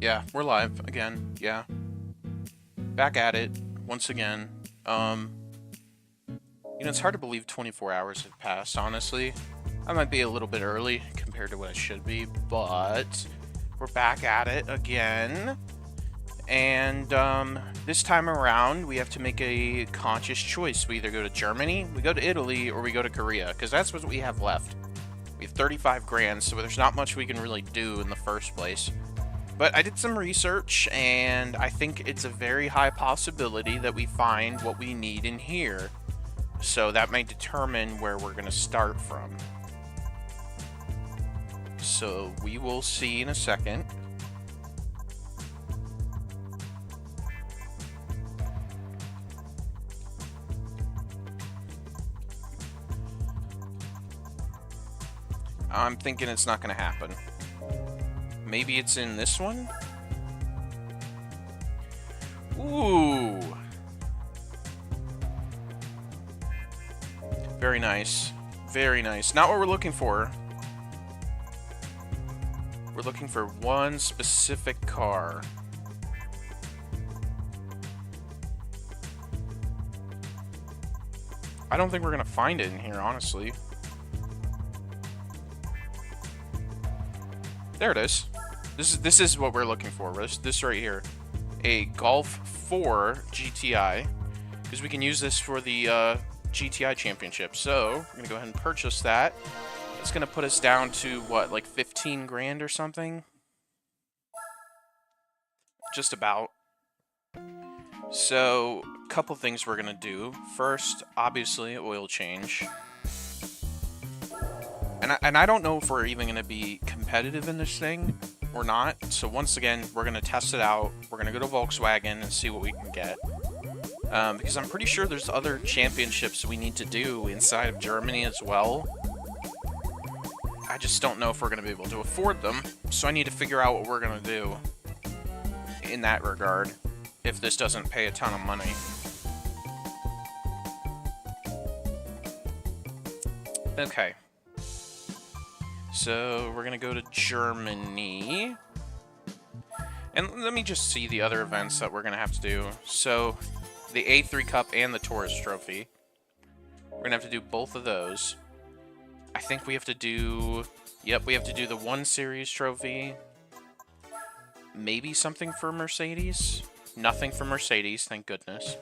Yeah, we're live again. Yeah. Back at it once again. It's hard to believe 24 hours have passed, honestly. I might be a little bit early compared to what I should be, but we're back at it again. And this time around, we have to make a conscious choice. We either go to Germany, we go to Italy, or we go to Korea, because that's what we have left. We have 35 grand, so there's not much we can really do in the first place. But I did some research, and I think it's a very high possibility that we find what we need in here. So that may determine where we're going to start from. So we will see in a second. I'm thinking it's not going to happen. Maybe it's in this one? Ooh. Very nice. Very nice. Not what we're looking for. We're looking for one specific car. I don't think we're going to find it in here, honestly. There it is. This is what we're looking for. This right here. A Golf 4 GTI. Because we can use this for the GTI championship. So, we're going to go ahead and purchase that. It's going to put us down to, what, like 15 grand or something? Just about. So, a couple things we're going to do. First, obviously, oil change. And I don't know if we're even going to be competitive in this thing or not. So once again, we're going to test it out. We're going to go to Volkswagen and see what we can get. Because I'm pretty sure there's other championships we need to do inside of Germany as well. I just don't know if we're going to be able to afford them. So I need to figure out what we're going to do in that regard if this doesn't pay a ton of money. Okay. So, we're going to go to Germany. And let me just see the other events that we're going to have to do. So, the A3 Cup and the Tourist Trophy. We're going to have to do both of those. I think we have to do... Yep, we have to do the 1 Series Trophy. Maybe something for Mercedes? Nothing for Mercedes, thank goodness.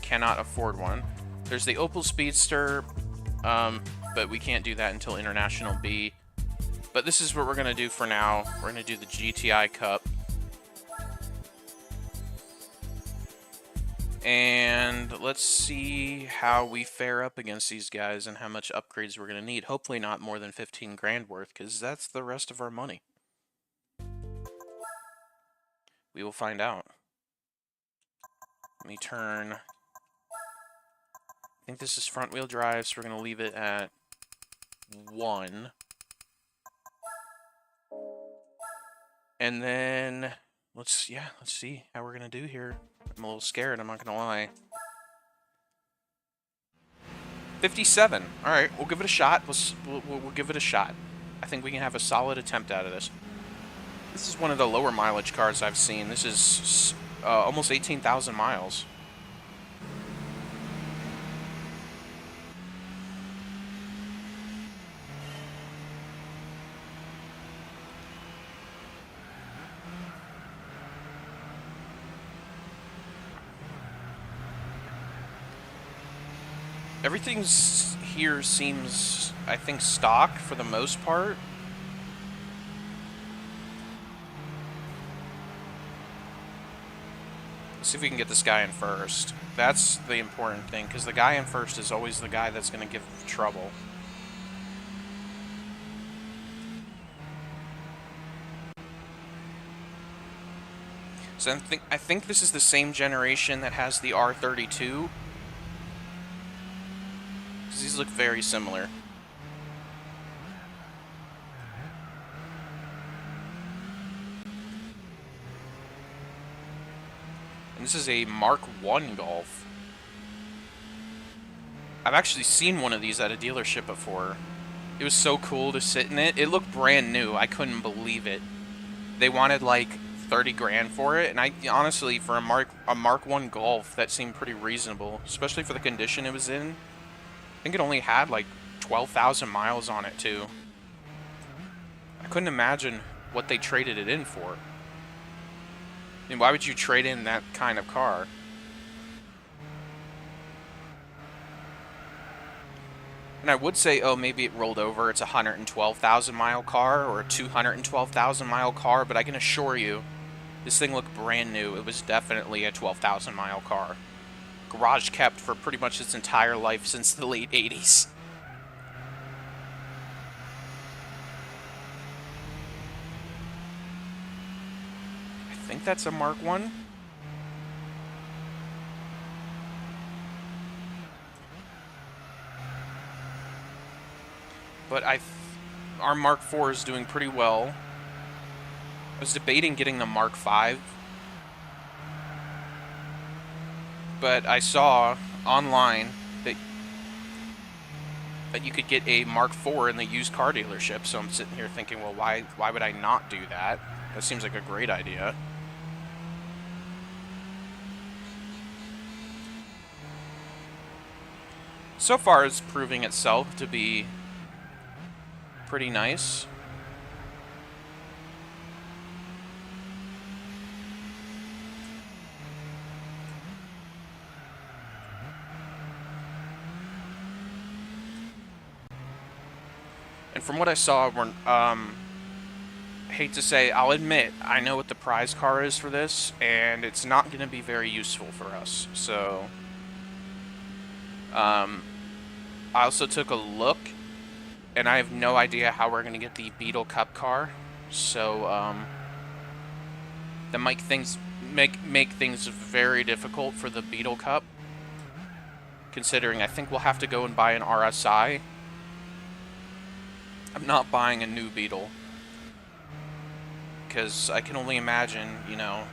Cannot afford one. There's the Opel Speedster, but we can't do that until International B. But this is what we're going to do for now. We're going to do the GTI Cup. And let's see how we fare up against these guys and how much upgrades we're going to need. Hopefully not more than 15 grand worth, because that's the rest of our money. We will find out. Let me turn... I think this is front-wheel drive, so we're going to leave it at 1. And then, let's see how we're going to do here. I'm a little scared, I'm not going to lie. 57. Alright, we'll give it a shot. We'll give it a shot. I think we can have a solid attempt out of this. This is one of the lower mileage cars I've seen. This is almost 18,000 miles. Everything's here seems, I think, stock for the most part. Let's see if we can get this guy in first. That's the important thing, because the guy in first is always the guy that's going to give trouble. So I think this is the same generation that has the R32. Because these look very similar. And this is a Mark I Golf. I've actually seen one of these at a dealership before. It was so cool to sit in it. It looked brand new. I couldn't believe it. they wanted like 30 grand for it, and I honestly, for a Mark 1 Golf, that seemed pretty reasonable, especially for the condition it was in. I think it only had like 12,000 miles on it too. I couldn't imagine what they traded it in for. I mean, why would you trade in that kind of car? And I would say, oh, maybe it rolled over. It's a 112,000 mile car or a 212,000 mile car, but I can assure you, this thing looked brand new. It was definitely a 12,000 mile car. Garage kept for pretty much its entire life since the late 80s. I think that's a Mark 1. But our Mark 4 is doing pretty well. I was debating getting the Mark 5, but I saw online that you could get a Mark 4 in the used car dealership, so I'm sitting here thinking, well, why would I not do that? That seems like a great idea. So far, it's proving itself to be pretty nice. And from what I saw, we're, hate to say, I'll admit, I know what the prize car is for this, and it's not going to be very useful for us. So, I also took a look, and I have no idea how we're going to get the Beetle Cup car. So, that might make things very difficult for the Beetle Cup, considering I think we'll have to go and buy an RSI. I'm not buying a new Beetle, because I can only imagine, you know,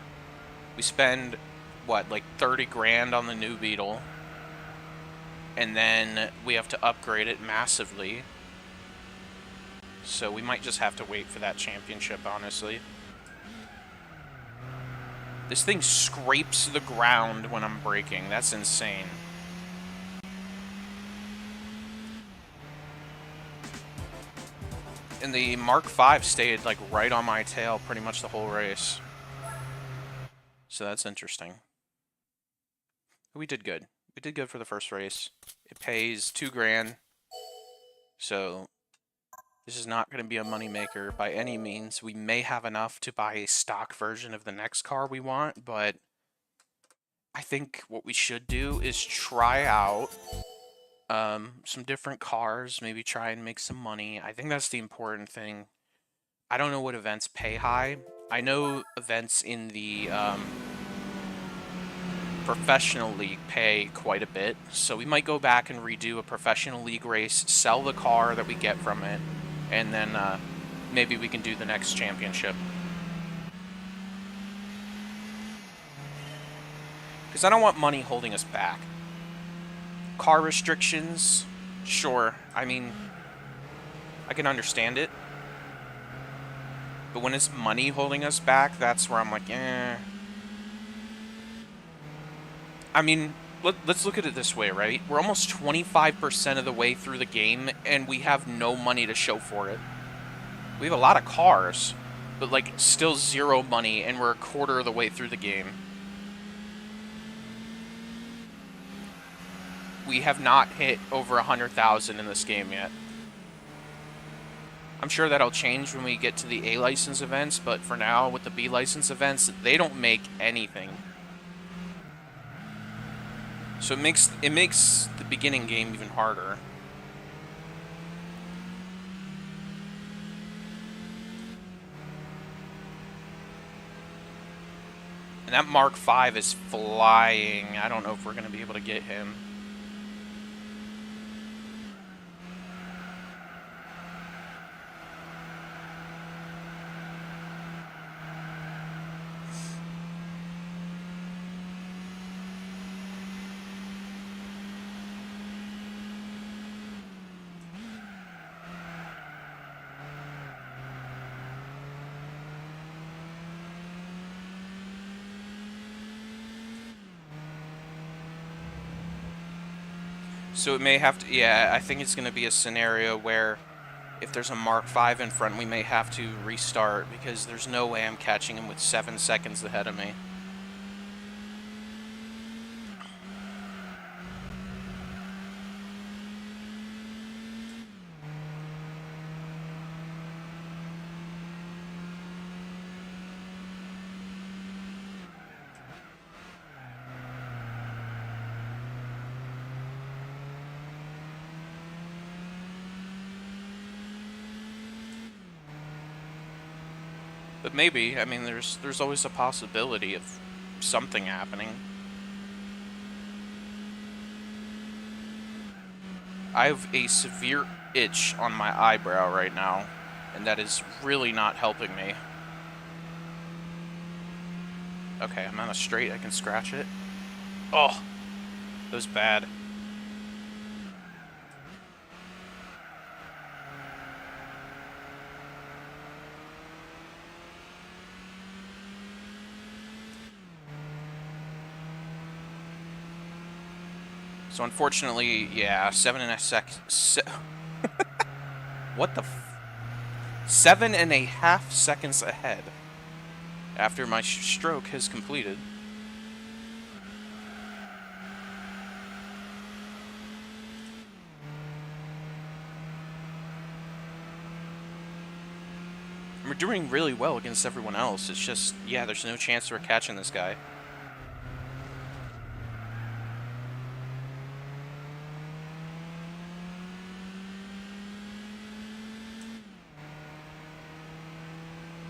we spend, what, like 30 grand on the new Beetle, and then we have to upgrade it massively. So we might just have to wait for that championship, honestly. This thing scrapes the ground when I'm braking. That's insane. And the Mark 5 stayed like right on my tail pretty much the whole race. So that's interesting. We did good. We did good for the first race. It pays 2 grand. So this is not going to be a moneymaker by any means. We may have enough to buy a stock version of the next car we want, but I think what we should do is try out some different cars, maybe try and make some money. I think that's the important thing. I don't know what events pay high. I know events in the professional league pay quite a bit, so we might go back and redo a professional league race, sell the car that we get from it, and then maybe we can do the next championship. Because I don't want money holding us back. Car restrictions, sure. I mean, I can understand it. But when it's money holding us back, that's where I'm like, eh. I mean, let's look at it this way, right? We're almost 25% of the way through the game, and we have no money to show for it. We have a lot of cars, but, like, still zero money, and we're a quarter of the way through the game. We have not hit over 100,000 in this game yet. I'm sure that'll change when we get to the A license events, but for now, with the B license events, they don't make anything. So it makes the beginning game even harder. And that Mark 5 is flying. I don't know if we're going to be able to get him. So it may have to, yeah, I think it's going to be a scenario where if there's a Mark 5 in front, we may have to restart because there's no way I'm catching him with 7 seconds ahead of me. But maybe, I mean, there's always a possibility of something happening. I have a severe itch on my eyebrow right now, and that is really not helping me. Okay, I'm on a straight, I can scratch it. Oh, that was bad. So unfortunately, yeah, 7.5 seconds. What the? 7.5 seconds ahead after my stroke has completed. We're doing really well against everyone else. It's just, yeah, there's no chance we're catching this guy.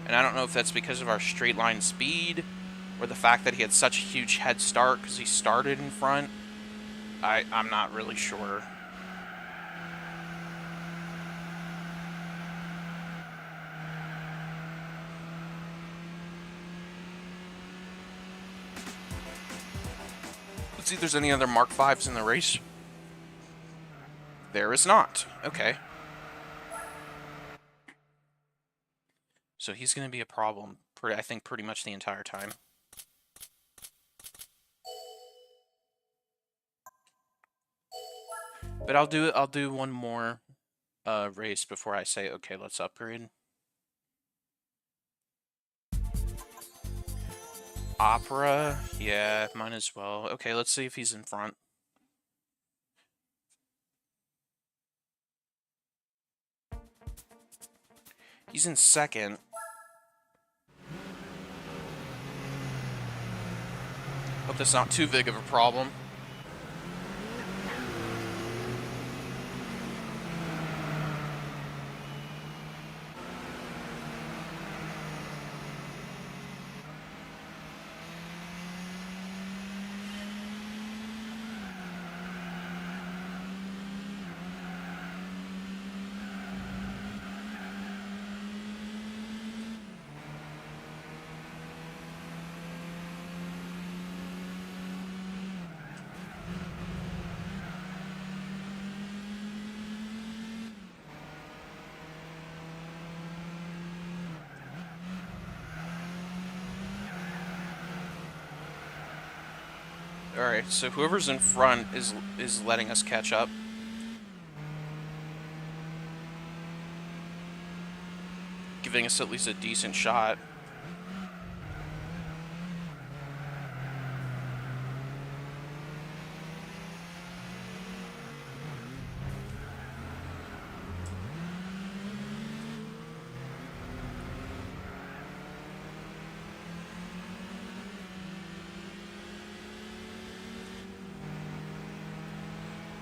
And I don't know if that's because of our straight line speed or the fact that he had such a huge head start because he started in front. I'm not really sure. Let's see if there's any other Mark 5s in the race. There is not. Okay. So he's going to be a problem, I think, pretty much the entire time. But I'll do one more race before I say, okay, let's upgrade. Opera, yeah, might as well. Okay, let's see if he's in front. He's in second. Hope that's not too big of a problem. Alright, so whoever's in front is letting us catch up. Giving us at least a decent shot.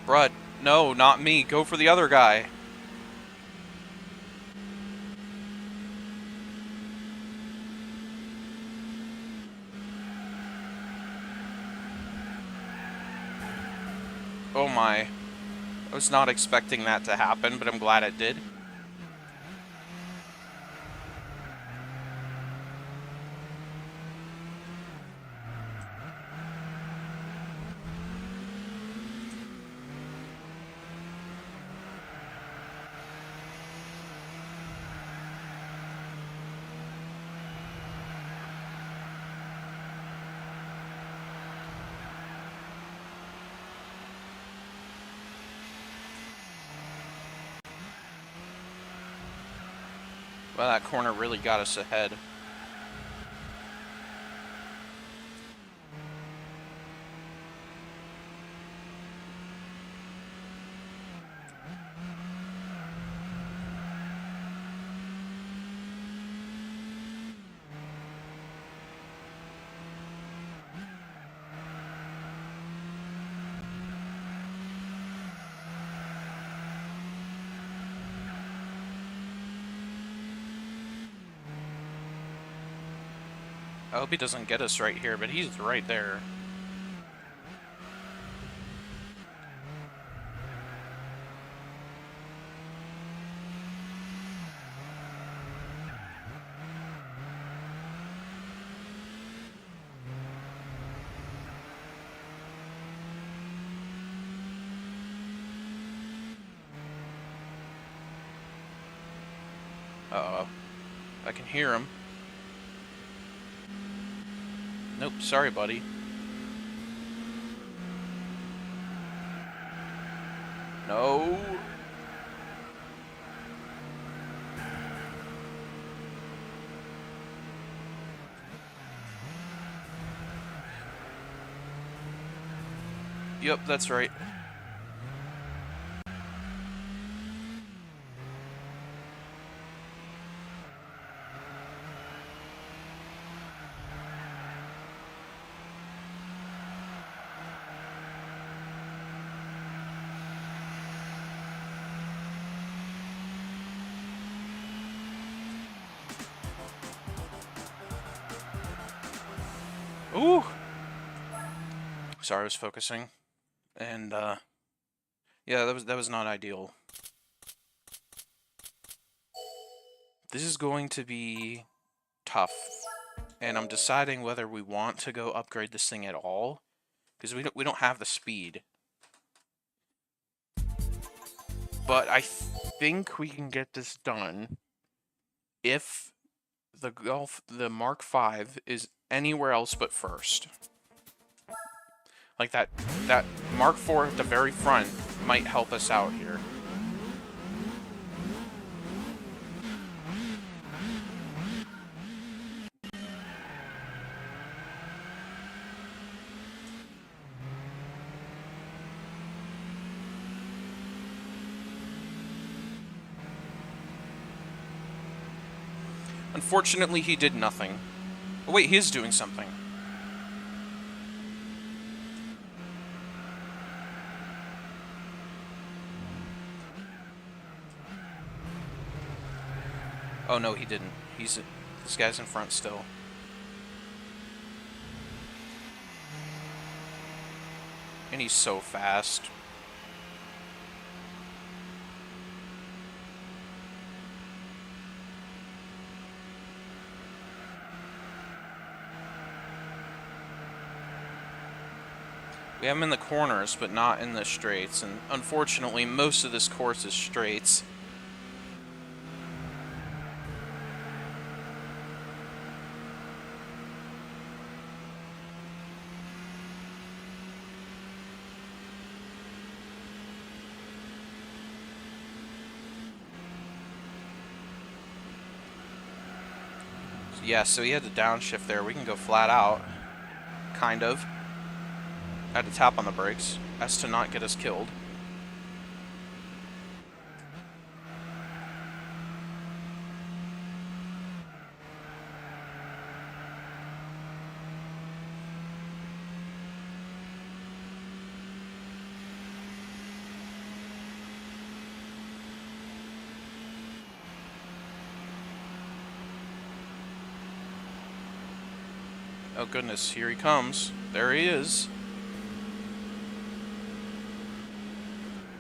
Bruh, no, not me. Go for the other guy. Oh my. I was not expecting that to happen, but I'm glad it did. Well, that corner really got us ahead. I hope he doesn't get us right here, but he's right there. Uh-oh. I can hear him. Nope, sorry, buddy. No. Yep, that's right. Ooh! Sorry, I was focusing. And, yeah, that was not ideal. This is going to be tough. And I'm deciding whether we want to go upgrade this thing at all. Because we don't have the speed. But I think we can get this done if the Mark V is anywhere else but first. Like that Mark IV at the very front might help us out here. Unfortunately, he did nothing. Oh, wait, he is doing something. Oh, no, he didn't. This guy's in front still. And he's so fast. We have him in the corners, but not in the straights. And unfortunately, most of this course is straights. Yeah, so he had to downshift there. We can go flat out. Kind of. Had to tap on the brakes as to not get us killed. Oh goodness, here he comes. There he is.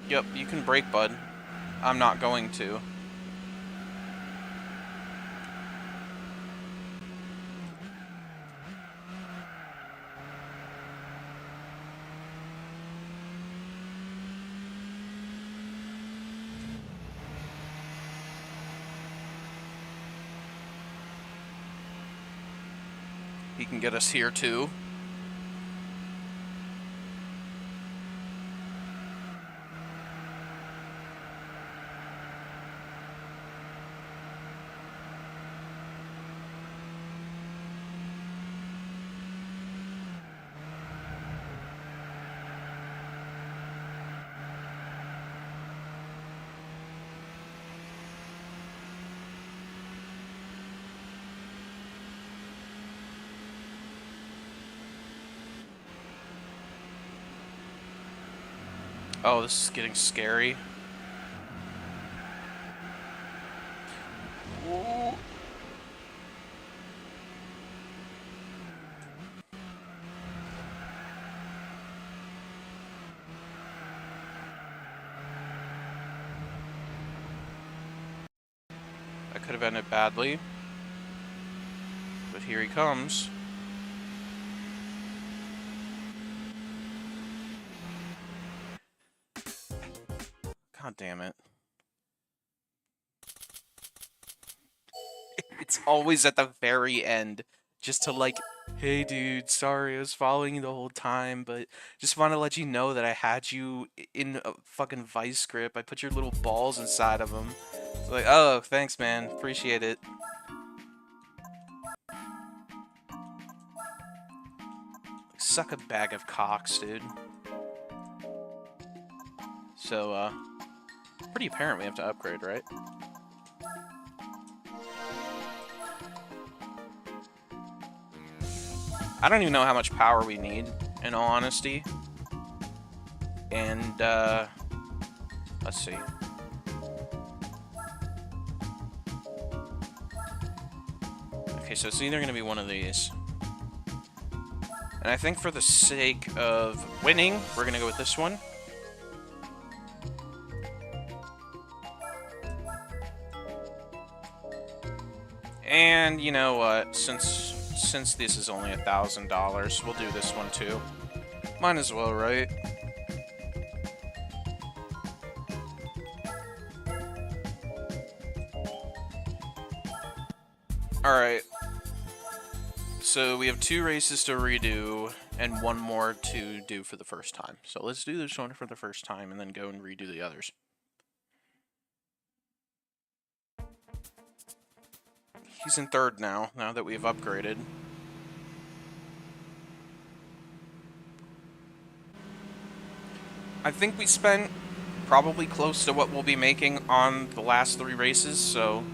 Yep, you can brake, bud. I'm not going to. He can get us here too. Oh, this is getting scary. Whoa. That could have ended badly. But here he comes. God damn it. It's always at the very end. Just to like, hey dude, sorry I was following you the whole time, but just want to let you know that I had you in a fucking vice grip. I put your little balls inside of them. It's like, oh, thanks man, appreciate it. Suck a bag of cocks, dude. So, pretty apparent we have to upgrade, right? I don't even know how much power we need, in all honesty. And, let's see. Okay, so it's either going to be one of these. And I think for the sake of winning, we're going to go with this one. And you know what? Since this is only $1,000, we'll do this one too. Might as well, right? Alright. So we have 2 races to redo and 1 more to do for the first time. So let's do this one for the first time and then go and redo the others. He's in 3rd now that we've upgraded. I think we spent probably close to what we'll be making on the last 3 races, so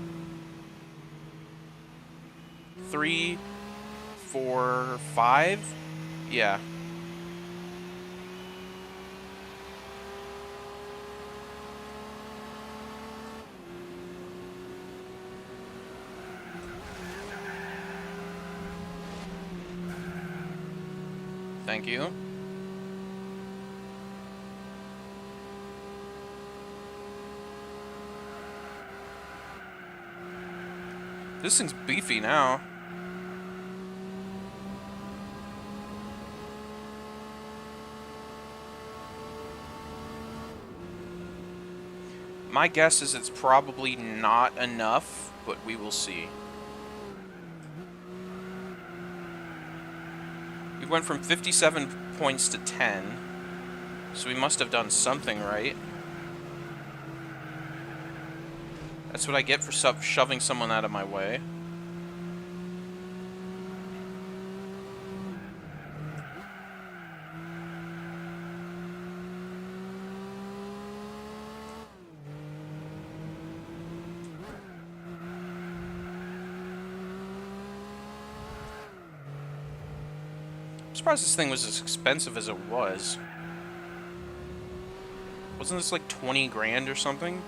3, 4, 5? Yeah. Thank you. This thing's beefy now. My guess is it's probably not enough, but we will see. We went from 57 points to 10, so we must have done something right. That's what I get for shoving someone out of my way. I'm surprised this thing was as expensive as it was. Wasn't this like 20 grand or something?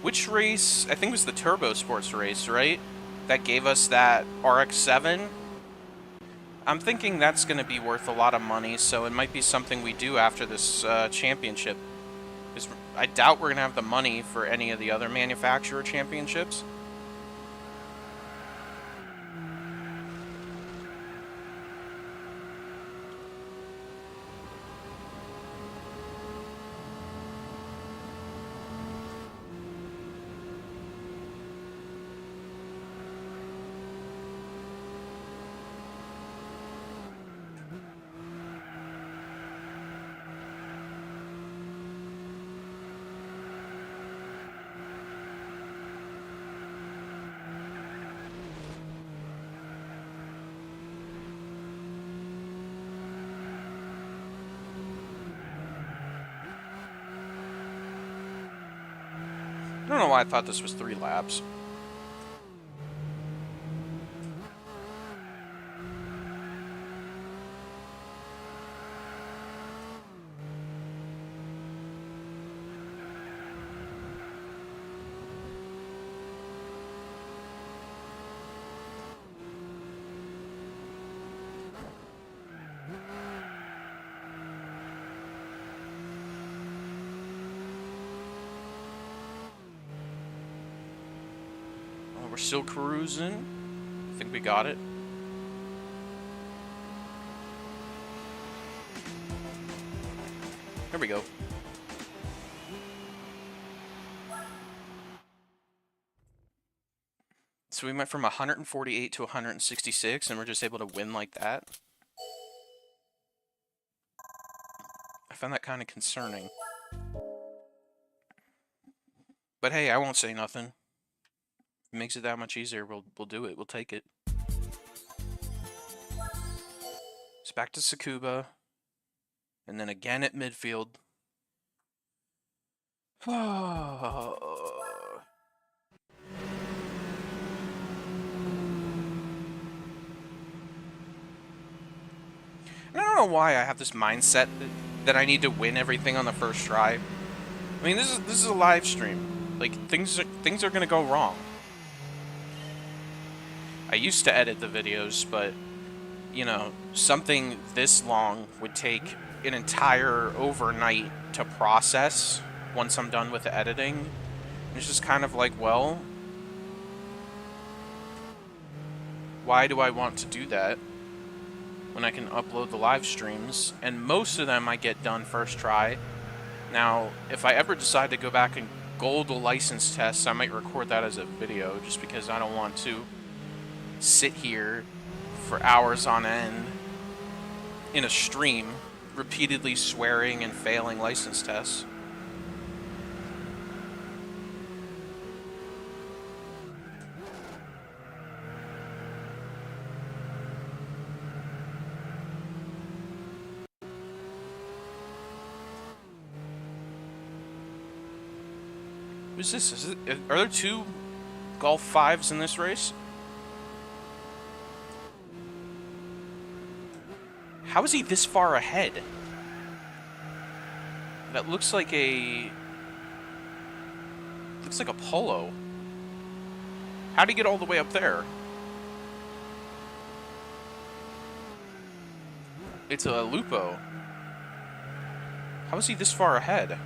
Which race? I think it was the Turbo Sports race, right? That gave us that RX-7. I'm thinking that's going to be worth a lot of money, so it might be something we do after this championship. Because I doubt we're going to have the money for any of the other manufacturer championships. don't know why I thought this was 3 laps. Oh, we're still cruising. I think we got it. Here we go. So we went from 148 to 166, and we're just able to win like that. I found that kind of concerning. But hey, I won't say nothing. It makes it that much easier. We'll do it. We'll take it. It's back to Tsukuba. And then again at midfield. I don't know why I have this mindset that I need to win everything on the first try. I mean, this is a live stream. Like, things are gonna go wrong. I used to edit the videos, but you know, something this long would take an entire overnight to process once I'm done with the editing. And it's just kind of like, well, why do I want to do that when I can upload the live streams? And most of them I get done first try. Now, if I ever decide to go back and gold a license test, I might record that as a video, just because I don't want to sit here for hours on end in a stream repeatedly swearing and failing license tests. Who's this? Are there 2 Golf 5s in this race? How is he this far ahead? That looks like a Polo. How'd he get all the way up there? It's a Lupo. How is he this far ahead?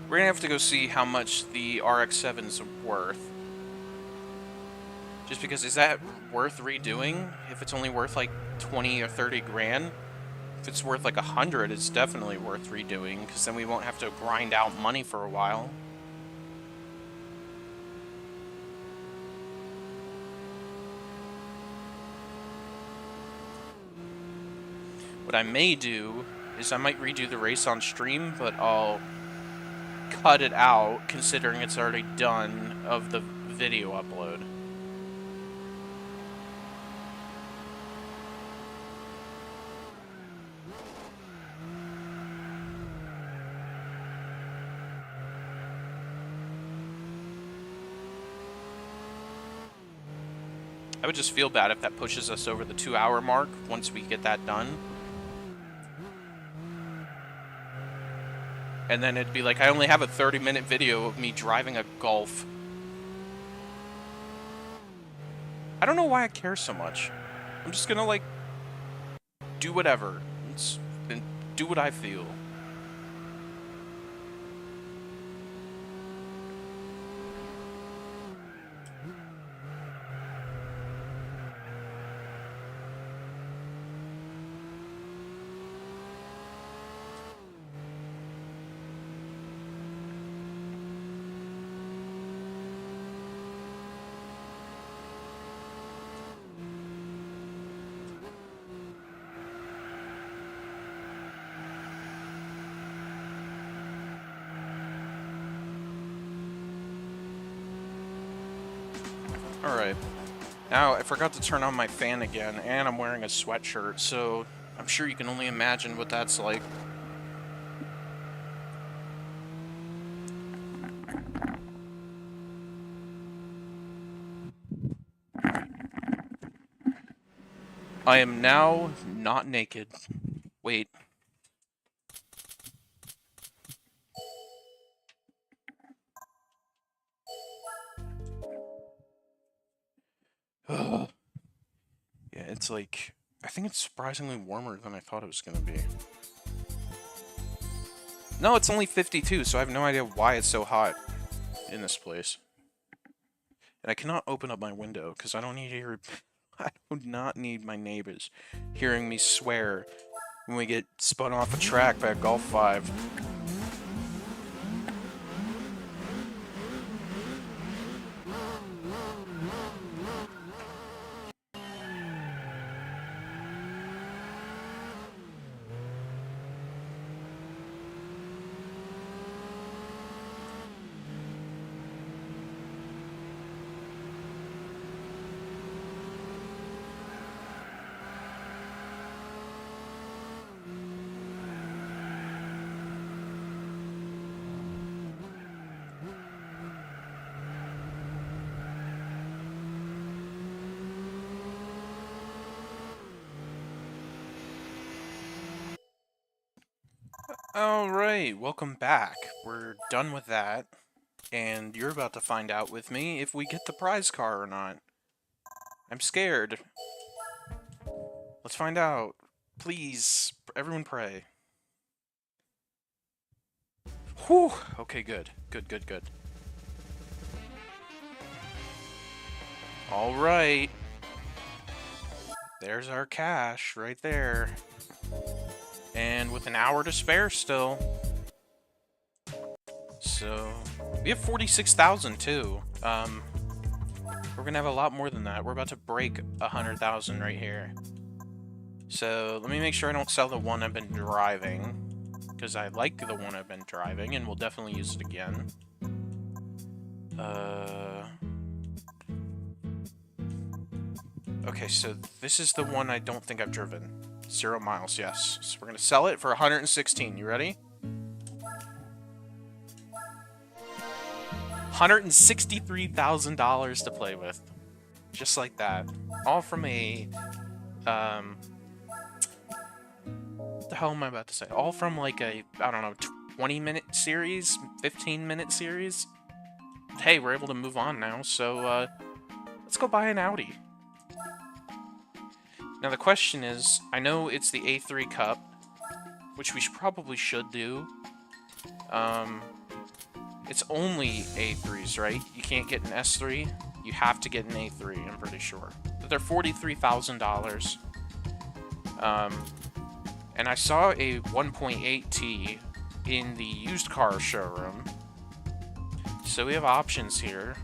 We're gonna have to go see how much the RX-7's worth. Just because, is that worth redoing? If it's only worth like 20 or 30 grand? If it's worth like 100, it's definitely worth redoing, because then we won't have to grind out money for a while. What I may do is I might redo the race on stream, but I'll cut it out, considering it's already done, of the video upload. I would just feel bad if that pushes us over the 2-hour mark once we get that done. And then it'd be like, I only have a 30-minute video of me driving a Golf. I don't know why I care so much. I'm just gonna, like, do whatever. And do what I feel. Alright. Now, I forgot to turn on my fan again, and I'm wearing a sweatshirt, so I'm sure you can only imagine what that's like. I am now not naked. Wait. Ugh. Yeah, it's like... I think it's surprisingly warmer than I thought it was gonna be. No, it's only 52, so I have no idea why it's so hot in this place. And I cannot open up my window, because I don't need to hear... I do not need my neighbors hearing me swear when we get spun off a track by a Golf 5. Alright, welcome back. We're done with that, and you're about to find out with me if we get the prize car or not. I'm scared. Let's find out. Please, everyone pray. Whew! Okay, good. Good. Alright. There's our cash, right there. And with an hour to spare still. So, we have 46,000 too. We're gonna have a lot more than that. We're about to break 100,000 right here. So, let me make sure I don't sell the one I've been driving. Because I like the one I've been driving, and we'll definitely use it again. Okay, so this is the one I don't think I've driven. 0 miles, yes. So we're gonna sell it for 116. You ready? $163,000 to play with. Just like that. All from a... what the hell am I about to say? All from like a, I don't know, 20-minute series? 15-minute series? Hey, we're able to move on now, so let's go buy an Audi. Now the question is, I know it's the A3 Cup, which we probably should do. It's only A3s, right? You can't get an S3. You have to get an A3, I'm pretty sure. But they're $43,000. And I saw a 1.8T in the used car showroom. So we have options here.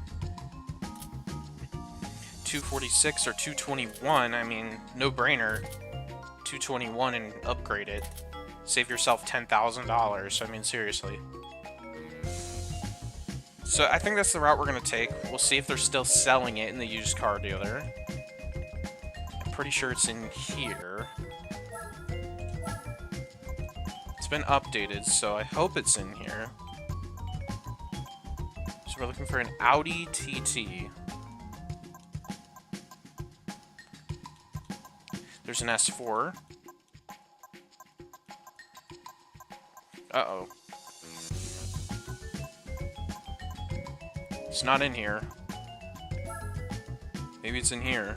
246 or 221, I mean, no brainer. 221 and upgrade it. Save yourself $10,000, I mean, seriously. So I think that's the route we're going to take. We'll see if they're still selling it in the used car dealer. I'm pretty sure it's in here. It's been updated, so I hope it's in here. So we're looking for an Audi TT. There's an S4. Uh-oh. It's not in here. Maybe it's in here.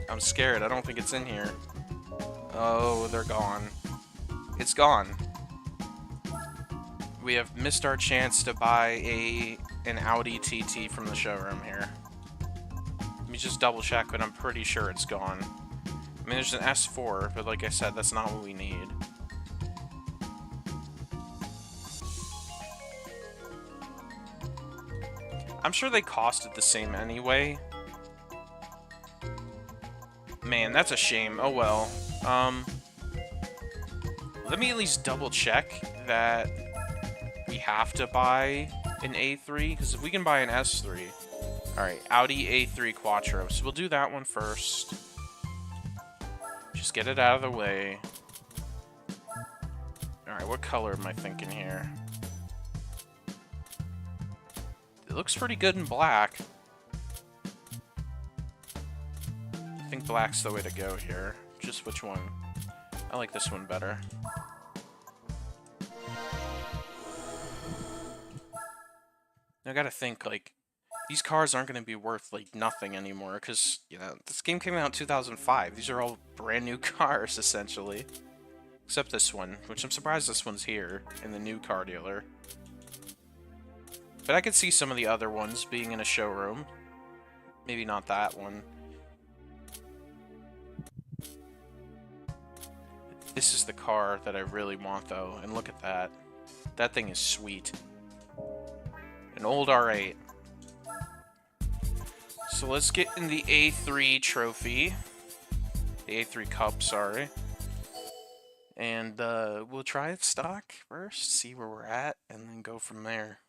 I'm scared. I don't think it's in here. Oh, they're gone. It's gone. We have missed our chance to buy an Audi TT from the showroom here. Let me just double check, but I'm pretty sure it's gone. I mean, there's an S4, but like I said, that's not what we need. I'm sure they costed the same anyway. Man, that's a shame. Oh well. Let me at least double check that we have to buy an A3, because if we can buy an S3... Alright, Audi A3 Quattro. So we'll do that one first. Just get it out of the way. Alright, what color am I thinking here? It looks pretty good in black. I think black's the way to go here. Just which one? I like this one better. I gotta think, like, these cars aren't going to be worth, like, nothing anymore, because, you know, this game came out in 2005. These are all brand new cars, essentially. Except this one, which I'm surprised this one's here, in the new car dealer. But I could see some of the other ones being in a showroom. Maybe not that one. This is the car that I really want, though, and look at that. That thing is sweet. An old R8. So let's get in the A3 trophy. The A3 Cup, sorry. And we'll try it stock first, see where we're at, and then go from there.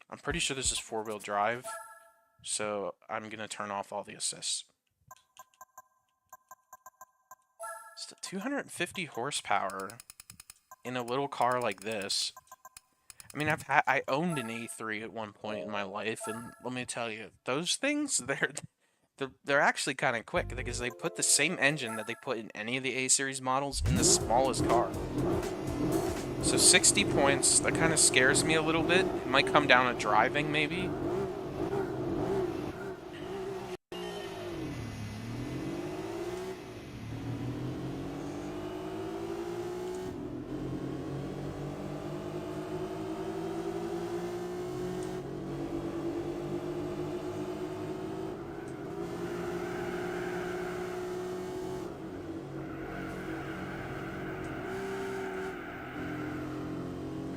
I'm pretty sure this is four-wheel drive, so I'm going to turn off all the assists. It's 250 horsepower in a little car like this. I mean, I owned an A3 at one point in my life, and let me tell you, those things, they're actually kind of quick, because they put the same engine that they put in any of the A-Series models in the smallest car. So 60 points, that kind of scares me a little bit. It might come down to driving, maybe.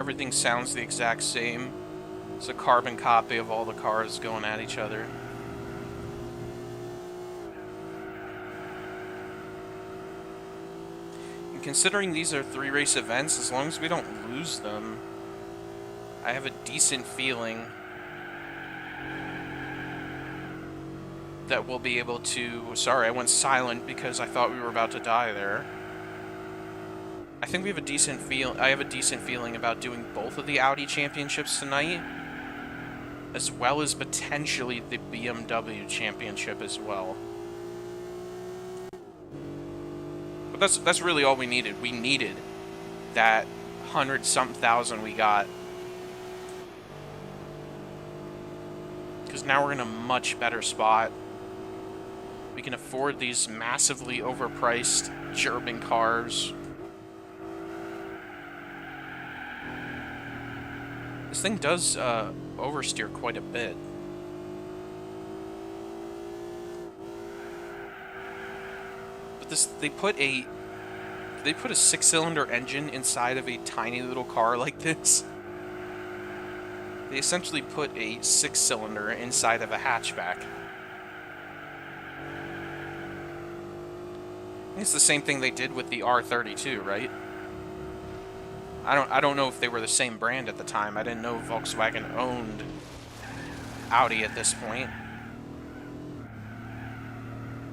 Everything sounds the exact same. It's a carbon copy of all the cars going at each other. And considering these are 3-race events, as long as we don't lose them, I have a decent feeling that we'll be able to... Sorry, I went silent because I thought we were about to die there. I think we have a decent I have a decent feeling about doing both of the Audi championships tonight, as well as potentially the BMW championship as well. But that's really all we needed. We needed that 100-something thousand we got, because now we're in a much better spot. We can afford these massively overpriced German cars. This thing does oversteer quite a bit. But they put a 6-cylinder engine inside of a tiny little car like this. They essentially put a 6-cylinder inside of a hatchback. I think it's the same thing they did with the R32, right? I don't know if they were the same brand at the time. I didn't know Volkswagen owned Audi at this point.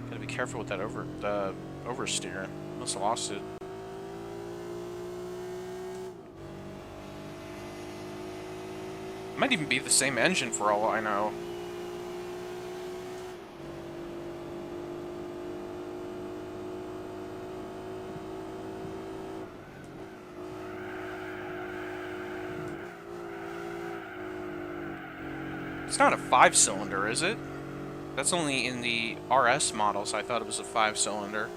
Gotta be careful with that oversteer. Must have lost it. Might even be the same engine for all I know. It's not a 5-cylinder, is it? That's only in the RS models. I thought it was a 5-cylinder.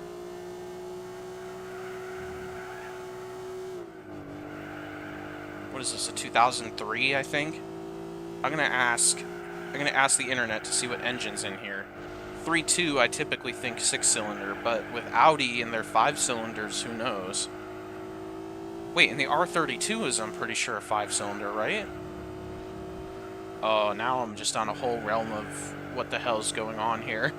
What is this, a 2003, I think? I'm gonna ask the internet to see what engine's in here. 3.2, I typically think 6-cylinder, but with Audi and their 5-cylinders, who knows? Wait, and the R32 is, I'm pretty sure, a 5-cylinder, right? Oh, now I'm just on a whole realm of what the hell's going on here.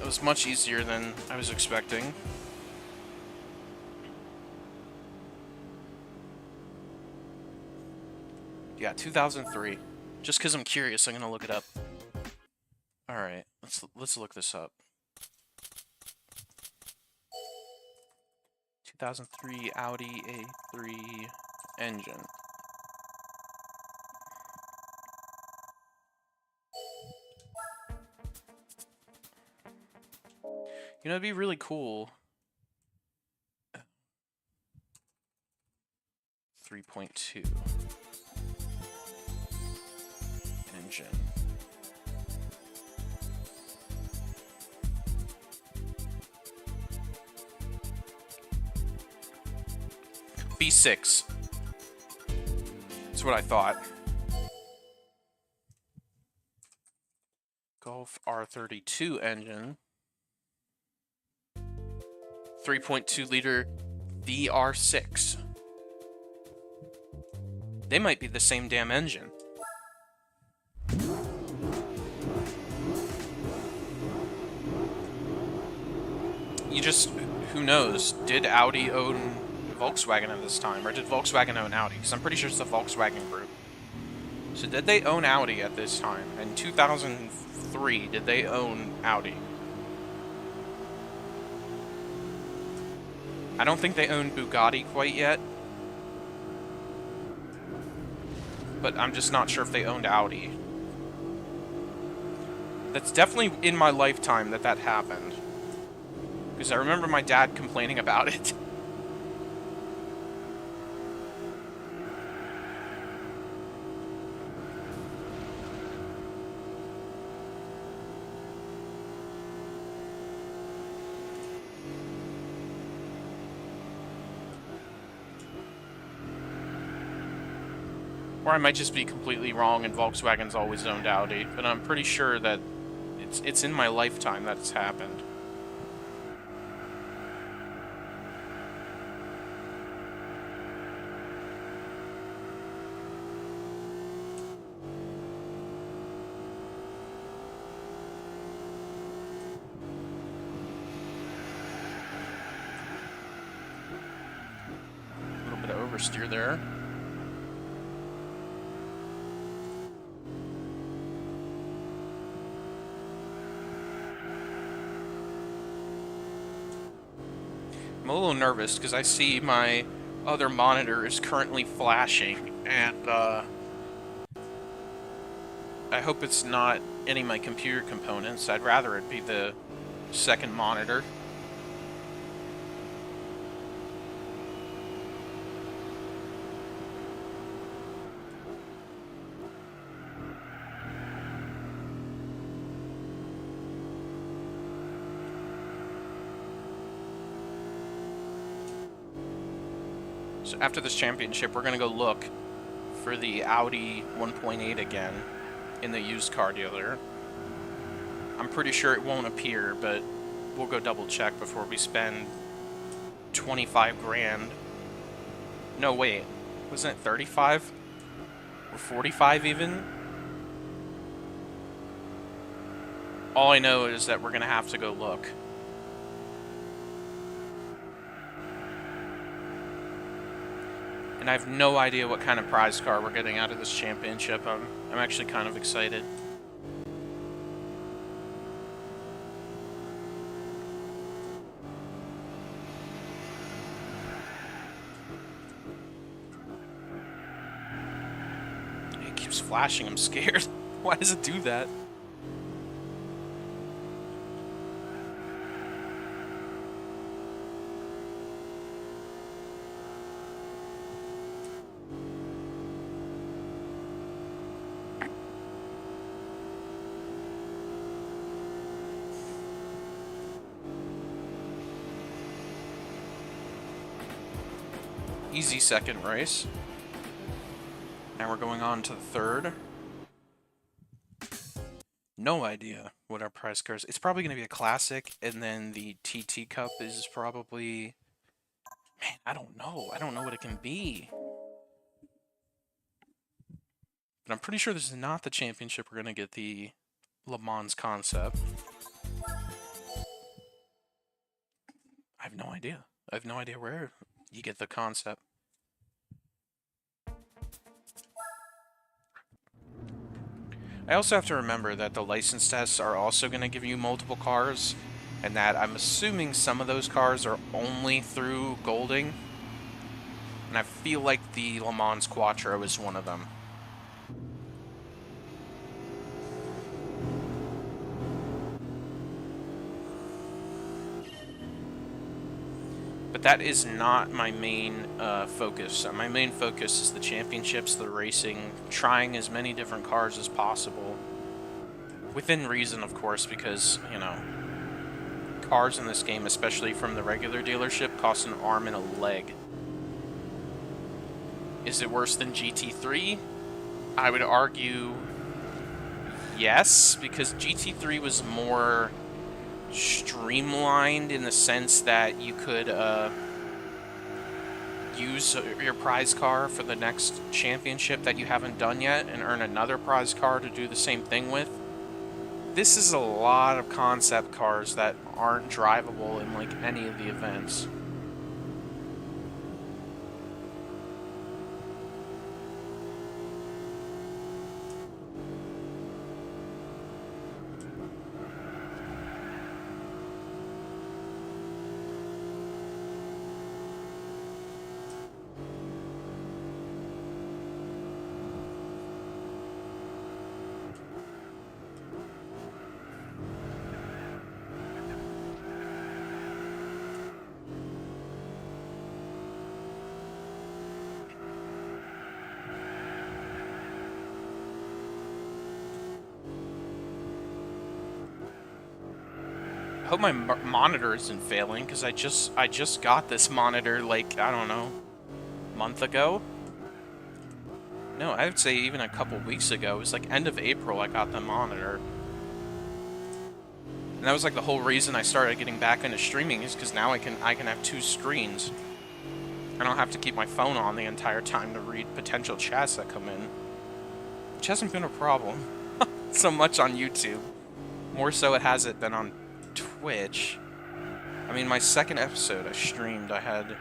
It was much easier than I was expecting. Yeah, 2003. Just because I'm curious, I'm gonna look it up. All right, let's look this up. 2003 Audi A3 engine. You know, it'd be really cool. 3.2 engine. V6. That's what I thought. Golf R32 engine. 3.2 liter VR6. They might be the same damn engine. You just, who knows? Did Audi own Volkswagen at this time? Or did Volkswagen own Audi? Because I'm pretty sure it's the Volkswagen group. So did they own Audi at this time? In 2003, did they own Audi? I don't think they owned Bugatti quite yet. But I'm just not sure if they owned Audi. That's definitely in my lifetime that happened. Because I remember my dad complaining about it. Or I might just be completely wrong and Volkswagen's always owned Audi, but I'm pretty sure that it's in my lifetime that it's happened. A little bit of oversteer there. I'm a little nervous because I see my other monitor is currently flashing, and I hope it's not any of my computer components. I'd rather it be the second monitor. So after this championship, we're going to go look for the Audi 1.8 again in the used car dealer. I'm pretty sure it won't appear, but we'll go double check before we spend 25 grand. No, wait. Wasn't it 35? Or 45 even? All I know is that we're going to have to go look. And I have no idea what kind of prize car we're getting out of this championship. I'm actually kind of excited. It keeps flashing. I'm scared. Why does it do that? Easy second race. Now we're going on to the third. No idea what our prize car is. It's probably going to be a classic, and then the TT Cup is probably... Man, I don't know. I don't know what it can be. But I'm pretty sure this is not the championship we're going to get the Le Mans concept. no idea. I have no idea where you get the concept. I also have to remember that the license tests are also going to give you multiple cars, and that I'm assuming some of those cars are only through Golding. And I feel like the Le Mans Quattro is one of them. But that is not my main focus. My main focus is the championships, the racing, trying as many different cars as possible. Within reason, of course, because, you know, cars in this game, especially from the regular dealership, cost an arm and a leg. Is it worse than GT3? I would argue yes, because GT3 was more streamlined in the sense that you could use your prize car for the next championship that you haven't done yet and earn another prize car to do the same thing with. This is a lot of concept cars that aren't drivable in like any of the events. I hope my monitor isn't failing, because I just got this monitor, like, I don't know, a month ago? No, I would say even a couple weeks ago. It was like end of April I got the monitor. And that was like the whole reason I started getting back into streaming, is because now I can have two screens. I don't have to keep my phone on the entire time to read potential chats that come in. Which hasn't been a problem so much on YouTube. More so it hasn't been on Twitch. I mean, my second episode I streamed, I had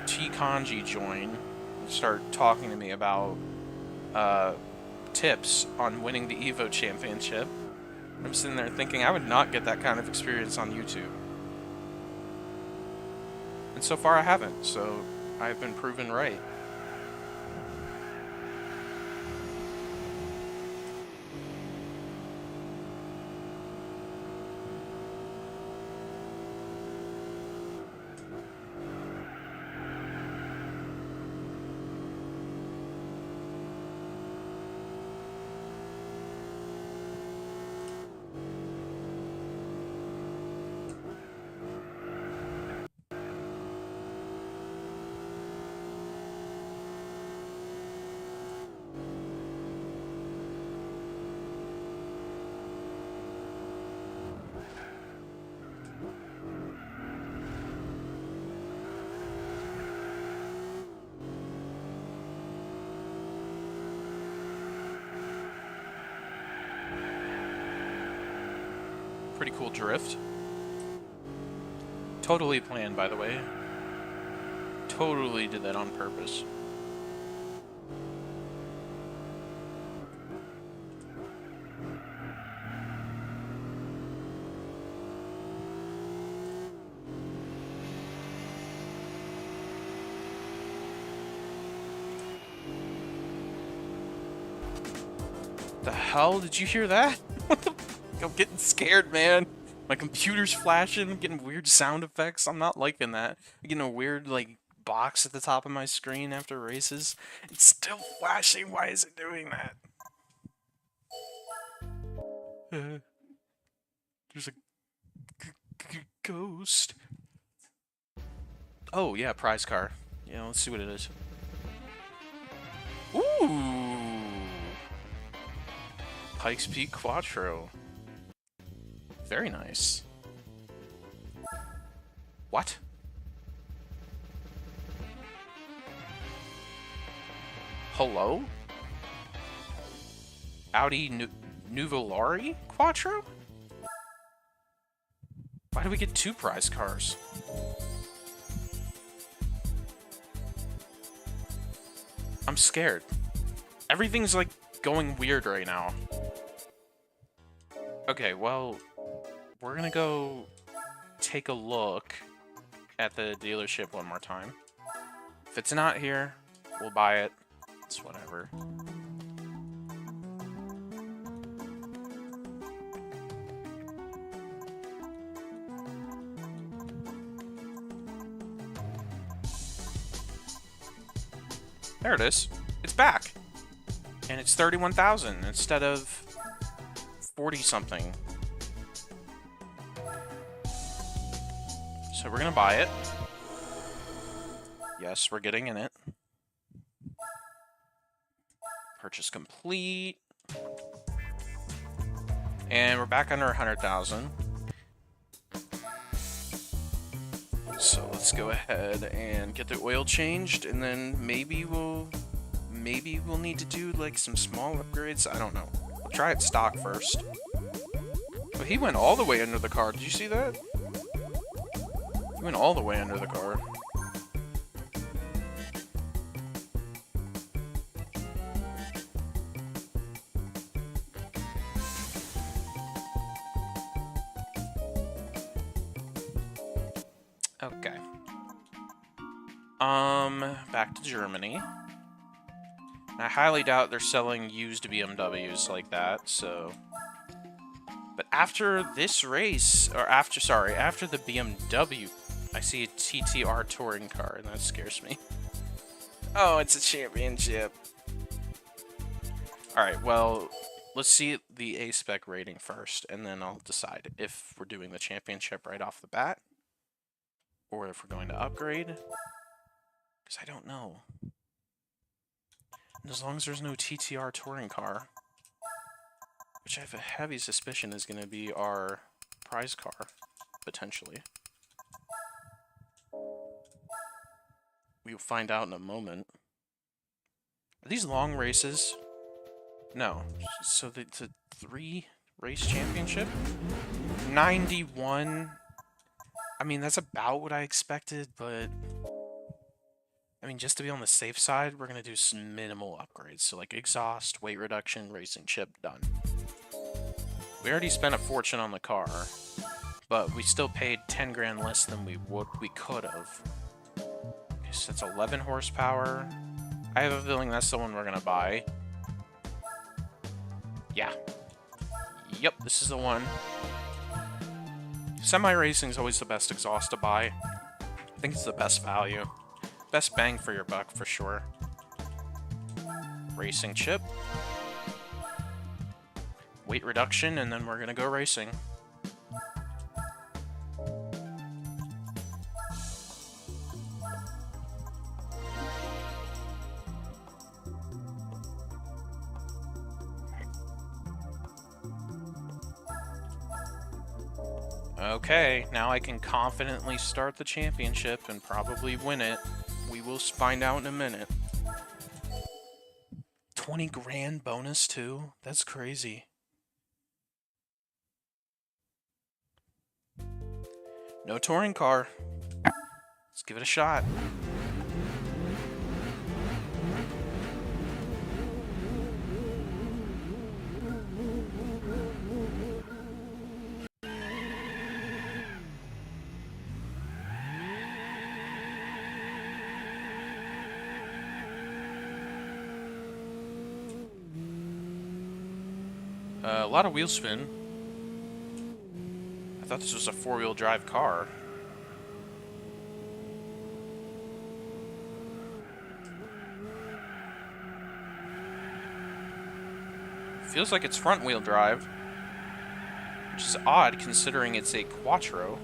T. Kanji join and start talking to me about tips on winning the Evo Championship. I'm sitting there thinking I would not get that kind of experience on YouTube. And so far I haven't, so I've been proven right. Pretty cool drift. Totally planned, by the way. Totally did that on purpose. The hell? Did you hear that? What the? I'm getting scared, man. My computer's flashing. I'm getting weird sound effects. I'm not liking that. I'm getting a weird, like, box at the top of my screen after races. It's still flashing. Why is it doing that? There's a ghost. Oh, yeah, prize car. Yeah, let's see what it is. Ooh! Pikes Peak Quattro. Very nice. What? Hello? Audi Nuvolari Quattro? Why do we get two prize cars? I'm scared. Everything's, like, going weird right now. Okay, well, we're gonna go take a look at the dealership one more time. If it's not here, we'll buy it. It's whatever. There it is. It's back. And it's 31,000 instead of 40-something. So we're gonna buy it. Yes, we're getting in it. Purchase complete. And we're back under 100,000. So let's go ahead and get the oil changed, and then maybe we'll need to do like some small upgrades. I don't know. We'll try it stock first. But he went all the way under the car. Did you see that? He went all the way under the car. Okay. Back to Germany. I highly doubt they're selling used BMWs like that, so... But after this race, or after the BMW, I see a TTR touring car, and that scares me. Oh, it's a championship. Alright, well, let's see the A-Spec rating first, and then I'll decide if we're doing the championship right off the bat, or if we're going to upgrade, because I don't know. And as long as there's no TTR touring car, which I have a heavy suspicion is going to be our prize car, potentially. We'll find out in a moment. Are these long races? No. So the 3-race championship? 91. I mean, that's about what I expected, but... I mean, just to be on the safe side, we're going to do some minimal upgrades. So, like, exhaust, weight reduction, racing chip, done. We already spent a fortune on the car, but we still paid 10 grand less than we could have. Okay, so that's 11 horsepower. I have a feeling that's the one we're going to buy. Yeah. Yep, this is the one. Semi-racing is always the best exhaust to buy. I think it's the best value. Best bang for your buck, for sure. Racing chip. Weight reduction, and then we're gonna go racing. Okay, now I can confidently start the championship and probably win it. We will find out in a minute. 20 grand bonus too? That's crazy. No touring car. Let's give it a shot. A lot of wheel spin. I thought this was a 4-wheel drive car. Feels like it's front-wheel drive, which is odd considering it's a Quattro.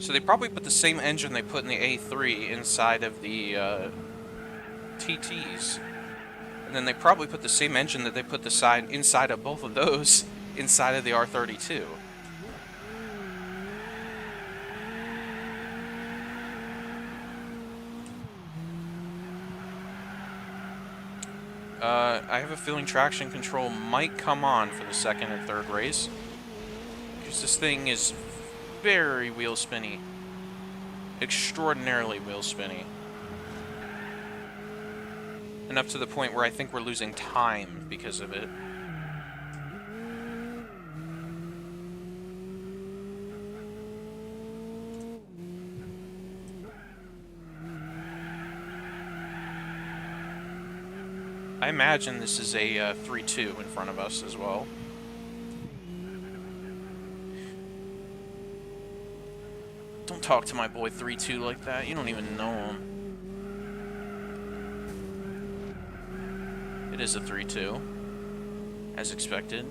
So they probably put the same engine they put in the A3 inside of the TTs. And then they probably put the same engine that they put the inside of both of those inside of the R32. I have a feeling traction control might come on for the second or third race, because this thing is very wheel spinny. Extraordinarily wheel spinny. Enough to the point where I think we're losing time because of it. I imagine this is a 3-2 in front of us as well. Don't talk to my boy 3-2 like that. You don't even know him. It is a 3-2, as expected.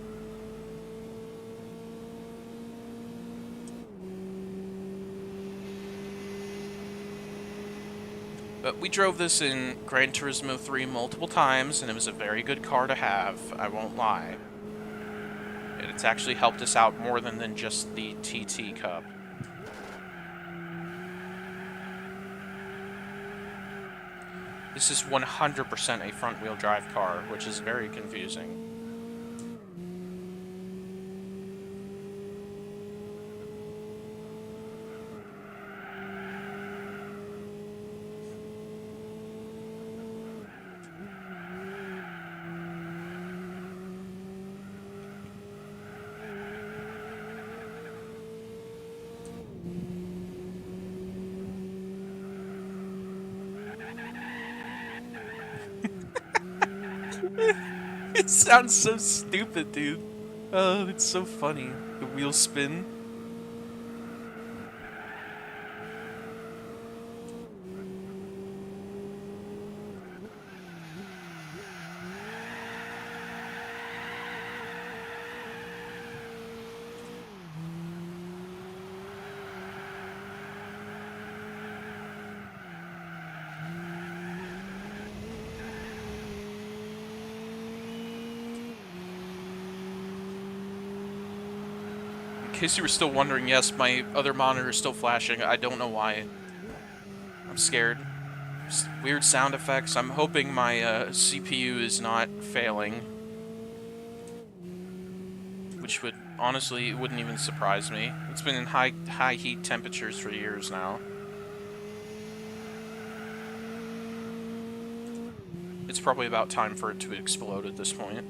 But we drove this in Gran Turismo 3 multiple times, and it was a very good car to have, I won't lie. It's actually helped us out more than just the TT Cup. This is 100% a front-wheel drive car, which is very confusing. It sounds so stupid, dude. Oh, it's so funny. The wheel spin. In case you were still wondering, yes, my other monitor is still flashing. I don't know why. I'm scared. Just weird sound effects. I'm hoping my CPU is not failing. Which would, honestly, it wouldn't even surprise me. It's been in high heat temperatures for years now. It's probably about time for it to explode at this point.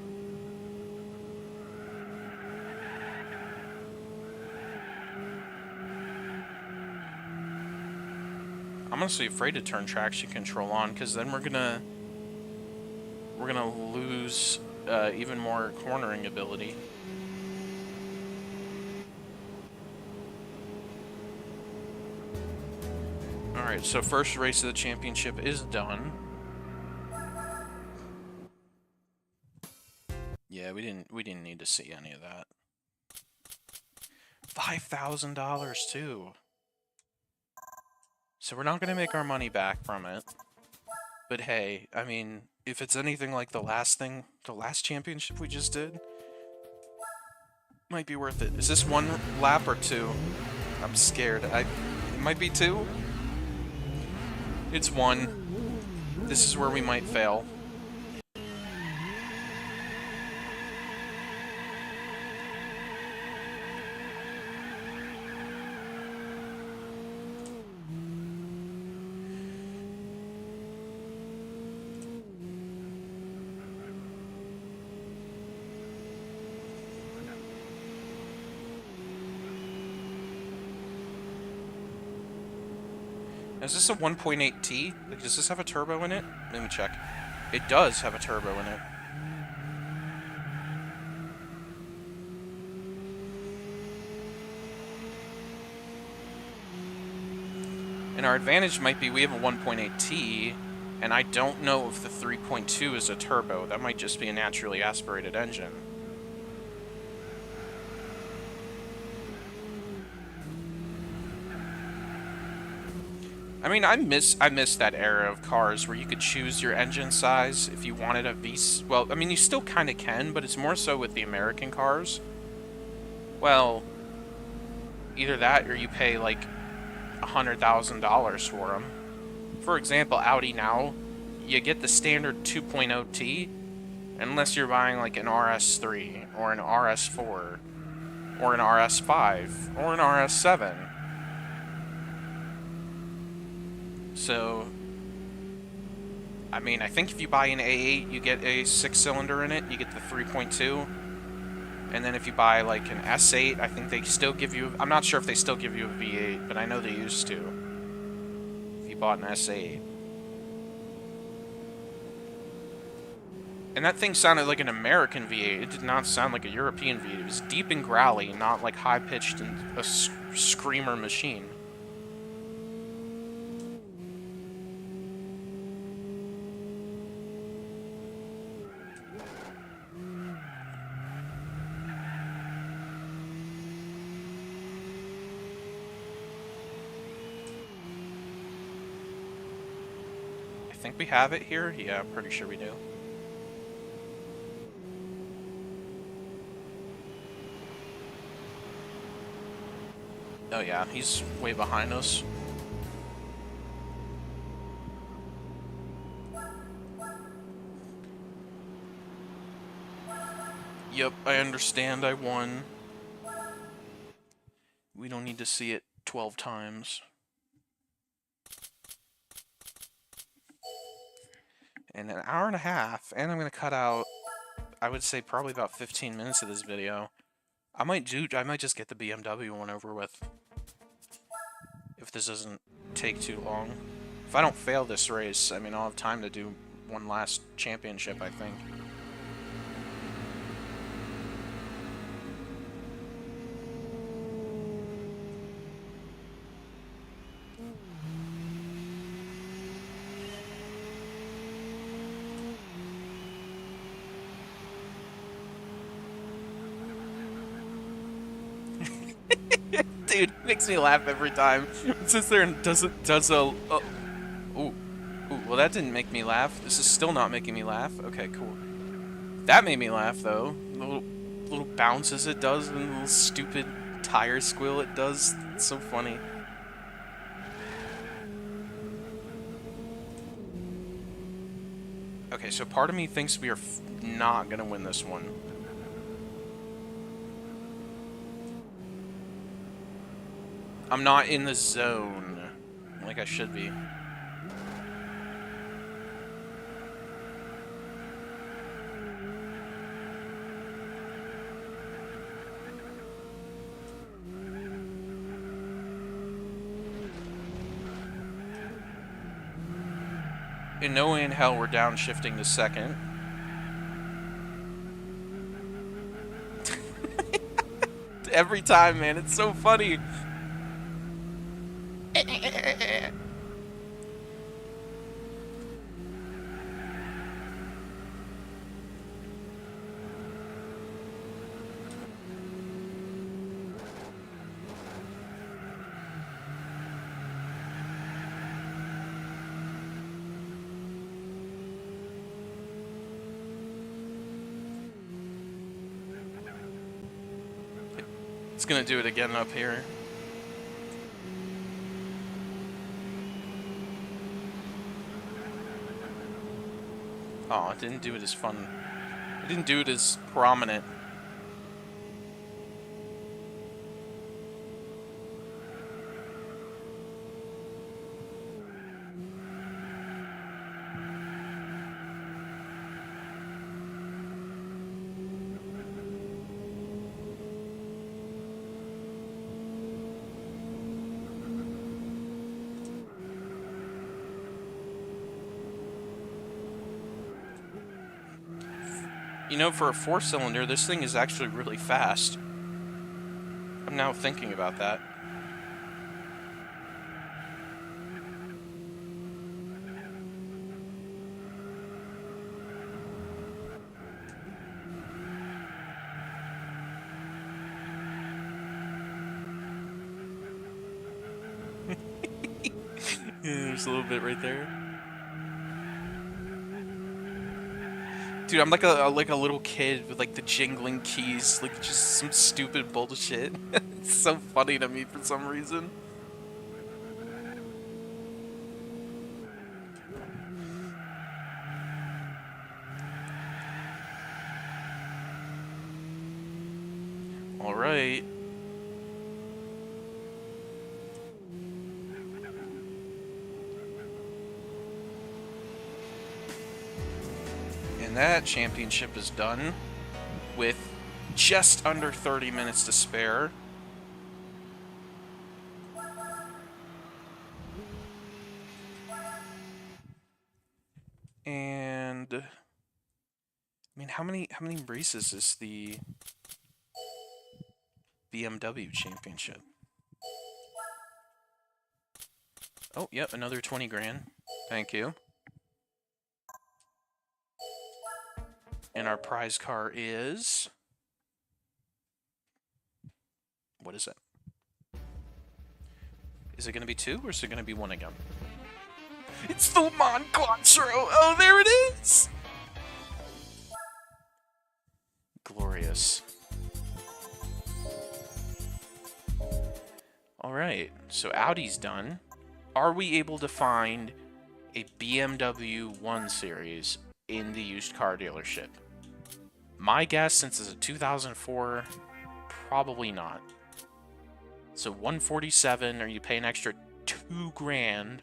I'm honestly afraid to turn traction control on, because then we're gonna lose even more cornering ability. Alright, so first race of the championship is done. Yeah, we didn't need to see any of that. $5,000 too. So we're not going to make our money back from it. But hey, I mean, if it's anything like the last championship we just did, might be worth it. Is this one lap or two? I'm scared. It might be two. It's one. This is where we might fail. Is this a 1.8T? Like, does this have a turbo in it? Let me check. It does have a turbo in it. And our advantage might be we have a 1.8T, and I don't know if the 3.2 is a turbo. That might just be a naturally aspirated engine. I mean, I miss that era of cars where you could choose your engine size if you wanted a V. Well, I mean, you still kind of can, but it's more so with the American cars. Well, either that or you pay like $100,000 for them. For example, Audi now, you get the standard 2.0T, unless you're buying like an RS3 or an RS4 or an RS5 or an RS7. So, I mean, I think if you buy an A8, you get a 6-cylinder in it. You get the 3.2. And then if you buy like an S8, I think they still give you... I'm not sure if they still give you a V8, but I know they used to. If you bought an S8. And that thing sounded like an American V8. It did not sound like a European V8. It was deep and growly, not like high-pitched and a screamer machine. I think we have it here. Yeah, I'm pretty sure we do. Oh yeah, he's way behind us. Yep, I understand. I won. We don't need to see it 12 times. And an hour and a half, and I'm going to cut out, I would say, probably about 15 minutes of this video. I might just get the BMW one over with. If this doesn't take too long. If I don't fail this race, I mean, I'll have time to do one last championship, I think. Dude, it makes me laugh every time. It sits there and does a... Ooh, well that didn't make me laugh. This is still not making me laugh. Okay, cool. That made me laugh, though. The little bounces it does and the little stupid tire squeal it does. It's so funny. Okay, so part of me thinks we are not gonna win this one. I'm not in the zone like I should be. In no way in hell we're downshifting to second. Every time, man, it's so funny. It's gonna do it again up here. Oh, it didn't do it as fun. It didn't do it as prominent. You know, for a 4-cylinder, this thing is actually really fast. I'm now thinking about that. Yeah, there's a little bit right there. Dude, I'm like a little kid with like the jingling keys, like just some stupid bullshit. It's so funny to me for some reason. All right. And that championship is done with just under 30 minutes to spare. And I mean, how many races is the BMW championship? Oh, yep, another 20 grand. Thank you. And our prize car is... What is it? Is it going to be 2 or is it going to be 1 again? It's the Le Mans Quattro! Oh, there it is! Glorious. Alright, so Audi's done. Are we able to find a BMW 1 Series in the used car dealership? My guess, since it's a 2004, probably not. So 147, or you pay an extra 2 grand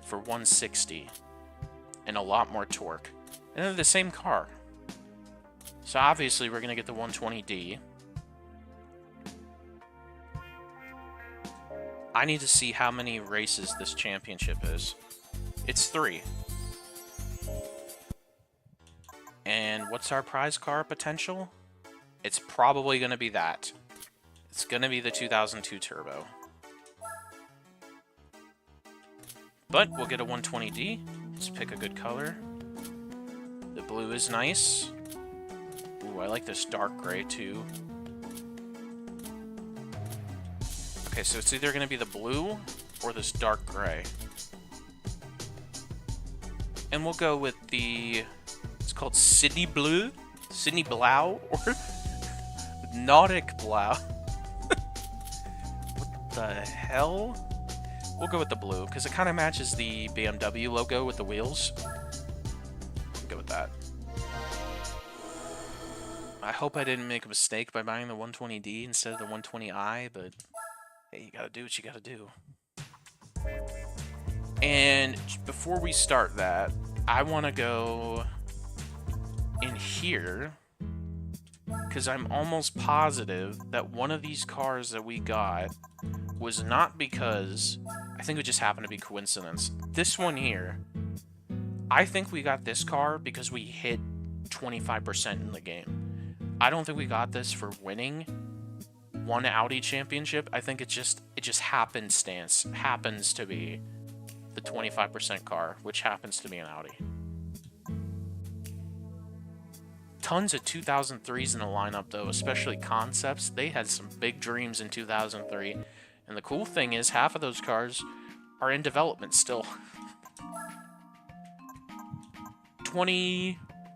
for 160, and a lot more torque. And they're the same car. So obviously we're gonna get the 120D. I need to see how many races this championship is. It's 3. And what's our prize car potential? It's probably going to be that. It's going to be the 2002 Turbo. But we'll get a 120D. Let's pick a good color. The blue is nice. Ooh, I like this dark gray too. Okay, so it's either going to be the blue or this dark gray. And we'll go with the... It's called Sydney Blue? Sydney Blau? Or Nautic Blau? What the hell? We'll go with the blue, because it kind of matches the BMW logo with the wheels. We'll go with that. I hope I didn't make a mistake by buying the 120D instead of the 120i, but hey, you gotta do what you gotta do. And before we start that, I want to go in here, because I'm almost positive that one of these cars that we got was not because... I think it just happened to be coincidence. This one here, I think we got this car because we hit 25% in the game. I don't think we got this for winning one Audi championship. I think it just happens to be the 25% car, which happens to be an Audi. Tons of 2003s in the lineup, though, especially concepts. They had some big dreams in 2003. And the cool thing is, half of those cars are in development still.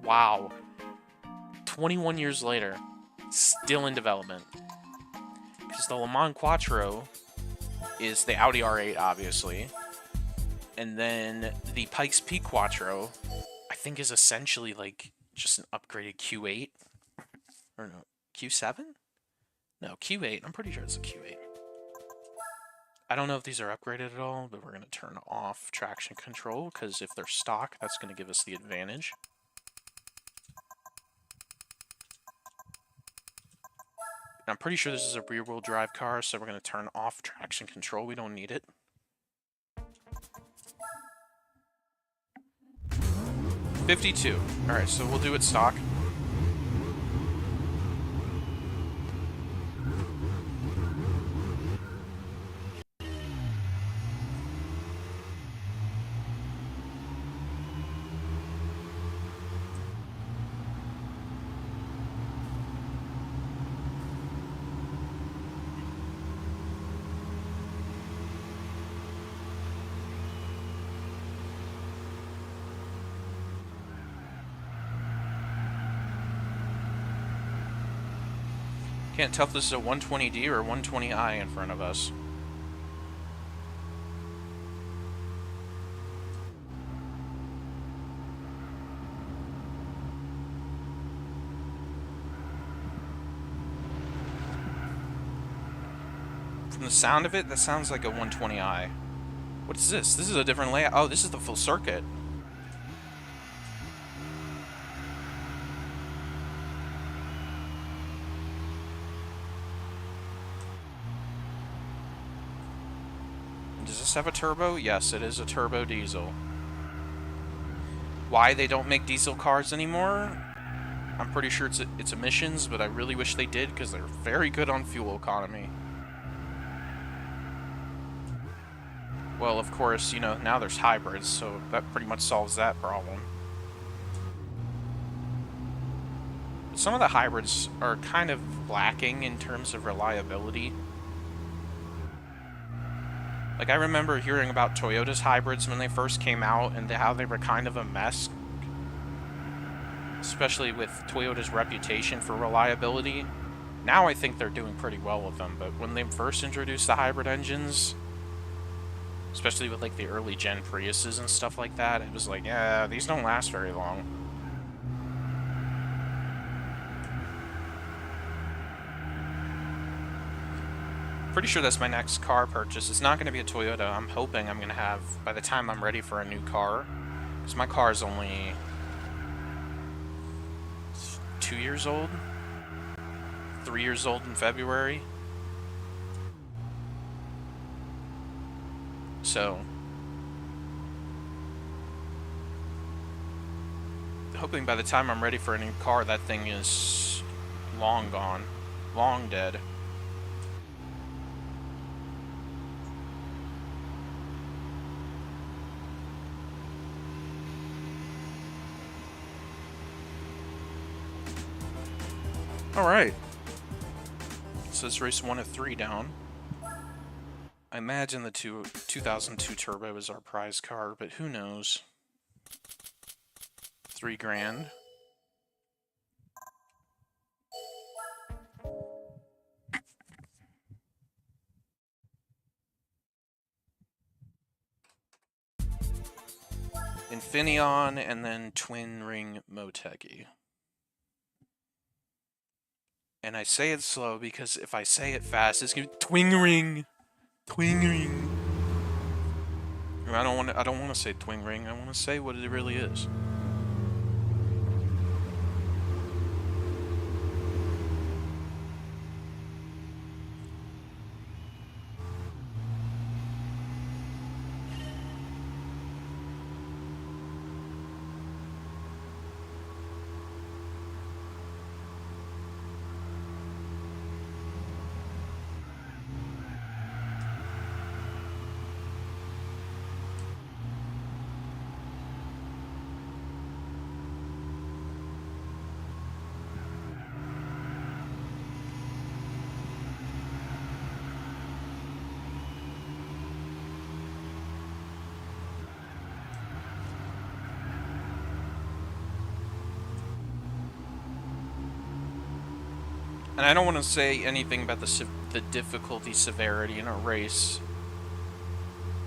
Wow. 21 years later, still in development. Because the Le Mans Quattro is the Audi R8, obviously. And then the Pikes Peak Quattro, I think, is essentially like just an upgraded Q8. Or no, Q7? No, Q8. I'm pretty sure it's a Q8. I don't know if these are upgraded at all, but we're going to turn off traction control, because if they're stock, that's going to give us the advantage. And I'm pretty sure this is a rear-wheel drive car, so we're going to turn off traction control. We don't need it. $52. Alright, so we'll do it stock. Can't tell if this is a 120D or a 120i in front of us. From the sound of it, that sounds like a 120i. What is this? This is a different layout. Oh, this is the full circuit. Does this have a turbo? Yes, it is a turbo diesel. Why they don't make diesel cars anymore? I'm pretty sure it's emissions, but I really wish they did because they're very good on fuel economy. Well, of course, you know, now there's hybrids, so that pretty much solves that problem. But some of the hybrids are kind of lacking in terms of reliability. Like, I remember hearing about Toyota's hybrids when they first came out and how they were kind of a mess. Especially with Toyota's reputation for reliability. Now I think they're doing pretty well with them, but when they first introduced the hybrid engines, especially with like the early gen Priuses and stuff like that, it was like, yeah, these don't last very long. Pretty sure that's my next car purchase. It's not going to be a Toyota. I'm hoping I'm going to have, by the time I'm ready for a new car, because my car is only 2 years old, 3 years old in February. So, hoping by the time I'm ready for a new car, that thing is long gone, long dead. Alright. So it's race 1 of 3 down. I imagine the 2002 Turbo is our prize car, but who knows? $3,000. Infineon, and then Twin Ring Motegi. And I say it slow because if I say it fast, it's gonna be Twing Ring. Twing Ring. I don't want to say Twing Ring. I want to say what it really is. And I don't want to say anything about the difficulty severity in a race,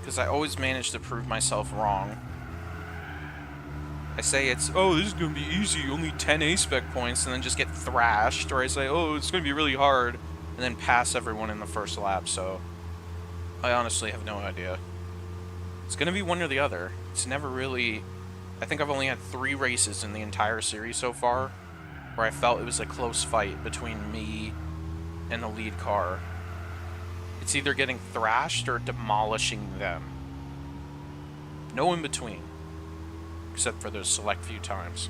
because I always manage to prove myself wrong. I say it's, oh, this is going to be easy, only 10 A-spec points, and then just get thrashed, or I say, oh, it's going to be really hard, and then pass everyone in the first lap, so I honestly have no idea. It's going to be one or the other. It's never really... I think I've only had 3 races in the entire series so far where I felt it was a close fight between me and the lead car. It's either getting thrashed or demolishing them. No in between. Except for those select few times.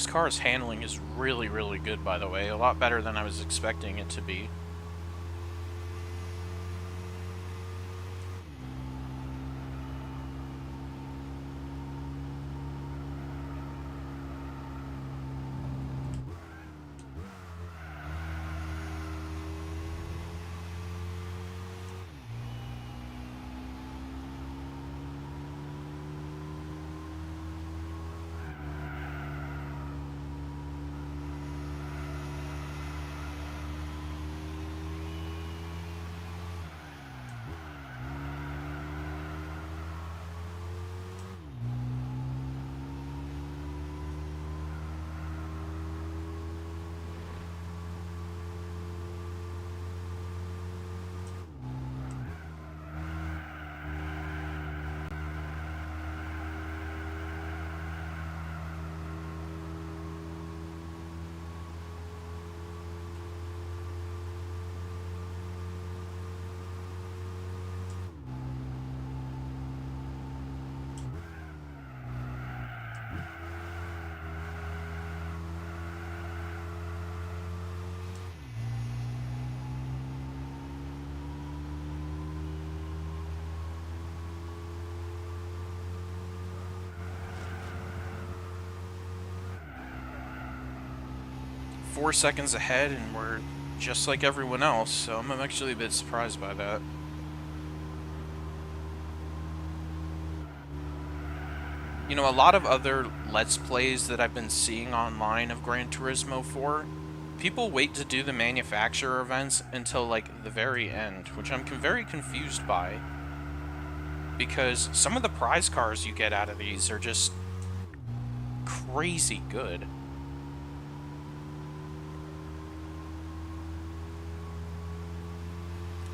This car's handling is really, really good, by the way. A lot better than I was expecting it to be. Four seconds ahead, and we're just like everyone else, so I'm actually a bit surprised by that. You know, a lot of other Let's Plays that I've been seeing online of Gran Turismo 4, people wait to do the manufacturer events until, like, the very end, which I'm very confused by. Because some of the prize cars you get out of these are just crazy good.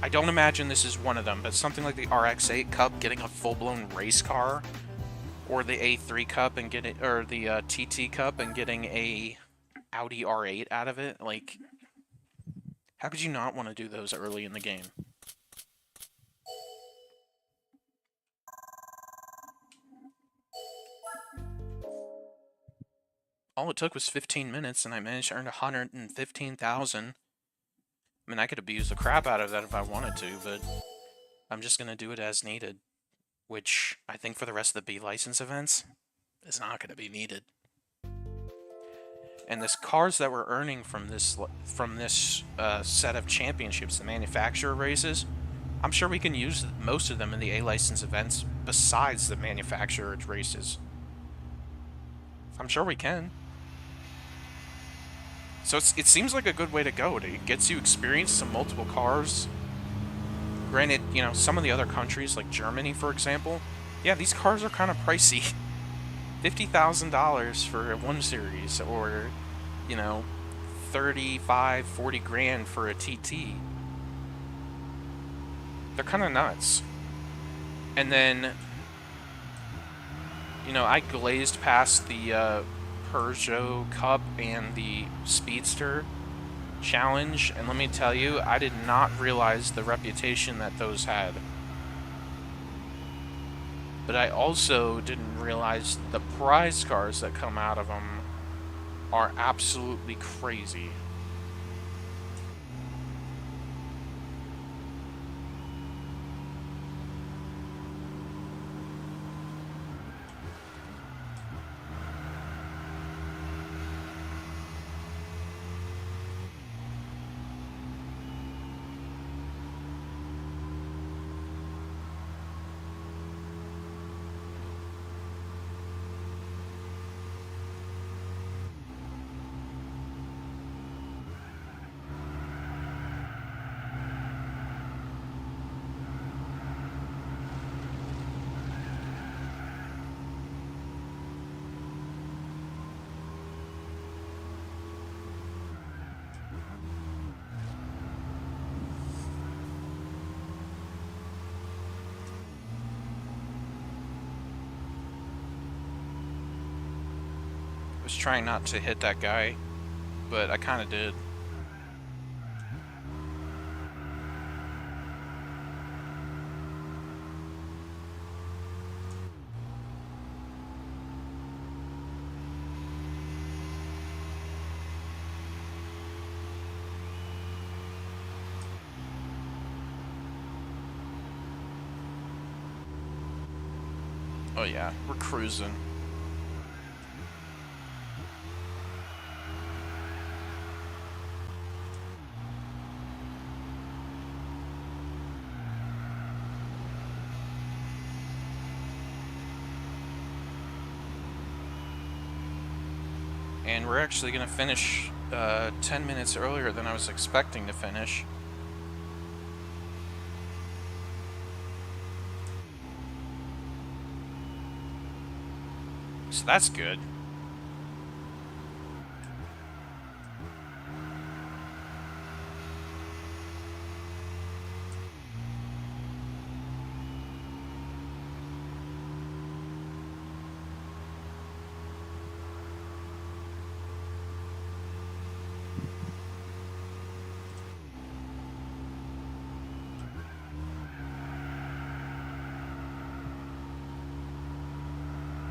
I don't imagine this is one of them, but something like the RX-8 Cup getting a full-blown race car, or the A3 Cup and getting, or the TT Cup and getting a Audi R8 out of it, like, how could you not want to do those early in the game? All it took was 15 minutes, and I managed to earn 115,000. I mean, I could abuse the crap out of that if I wanted to, but I'm just gonna do it as needed, which I think for the rest of the B license events is not gonna be needed. And this cars that we're earning from this set of championships, the manufacturer races, I'm sure we can use most of them in the A license events besides the manufacturer races. I'm sure we can. So it seems like a good way to go. It gets you experience to multiple cars. Granted, you know, some of the other countries, like Germany, for example, yeah, these cars are kind of pricey. $50,000 for a 1 Series, or, you know, 35, 40 grand for a TT. They're kind of nuts. And then, you know, I glazed past the Peugeot Cup and the Speedster Challenge, and let me tell you, I did not realize the reputation that those had. But I also didn't realize the prize cars that come out of them are absolutely crazy. I was trying not to hit that guy, but I kind of did. Oh yeah, we're cruising. And we're actually going to finish 10 minutes earlier than I was expecting to finish. So that's good.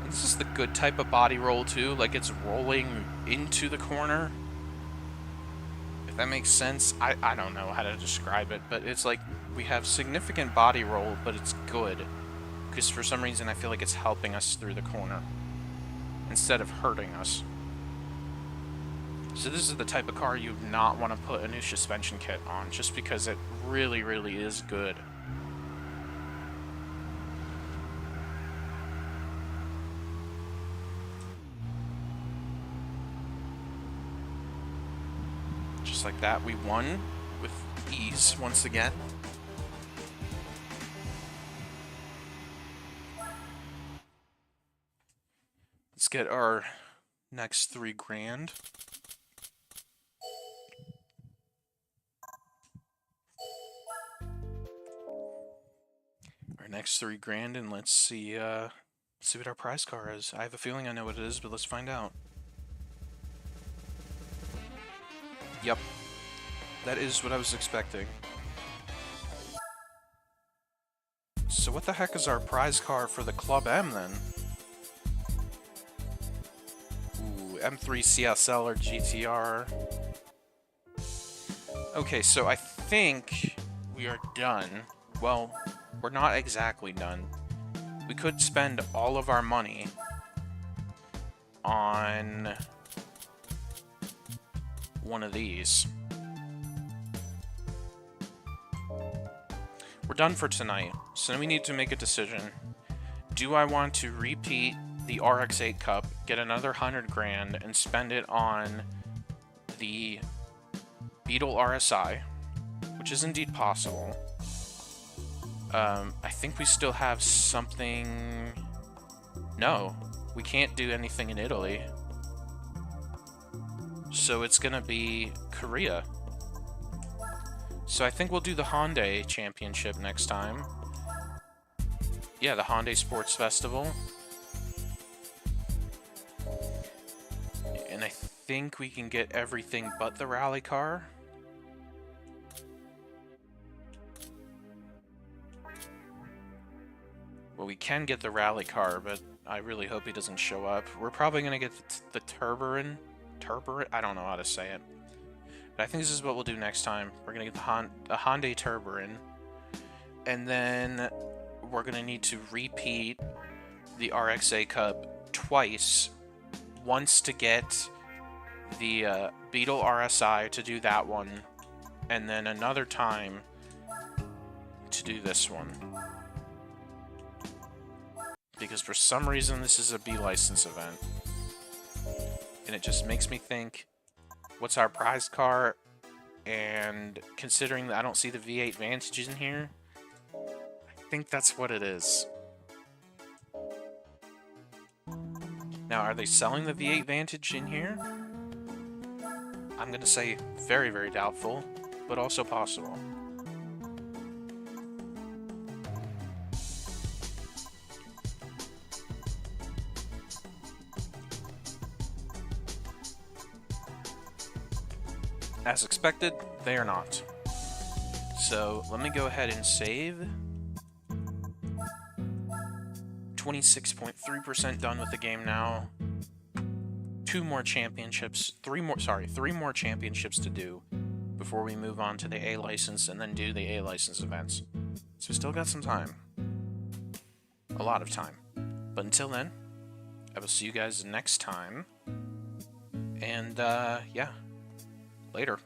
This is the good type of body roll too, like it's rolling into the corner. If that makes sense, I don't know how to describe it, but it's like we have significant body roll, but it's good. Because for some reason I feel like it's helping us through the corner instead of hurting us. So this is the type of car you would not want to put a new suspension kit on, just because it really, really is good. Just like that, we won with ease once again. Let's get our next $3,000. Our next $3,000, and let's see what our prize car is. I have a feeling I know what it is, but let's find out. Yep. That is what I was expecting. So what the heck is our prize car for the Club M, then? Ooh, M3 CSL or GTR. Okay, so I think we are done. Well, we're not exactly done. We could spend all of our money on one of these. We're done for tonight, so now we need to make a decision. Do I want to repeat the RX-8 Cup, get another $100,000, and spend it on the Beetle RSI, which is indeed possible. I think we still have something... No, we can't do anything in Italy. So it's gonna be Korea. So I think we'll do the Hyundai Championship next time. Yeah, the Hyundai Sports Festival. And I think we can get everything but the rally car. Well, we can get the rally car, but I really hope he doesn't show up. We're probably going to get the Turborin. Turborin? I don't know how to say it. But I think this is what we'll do next time. We're going to get the Hyundai Turborin. And then we're going to need to repeat the RX-8 Cup twice. Once to get the Beetle RSI to do that one. And then another time to do this one. Because for some reason this is a B license event. And it just makes me think, what's our prize car? And considering that I don't see the V8 Vantage in here, I think that's what it is. Now, are they selling the V8 Vantage in here? I'm gonna say very, very doubtful, but also possible. As expected, they are not. So let me go ahead and save. 26.3% done with the game now. Three more championships to do before we move on to the A license and then do the A license events. So we still got some time. A lot of time. But until then, I will see you guys next time. And, yeah, later.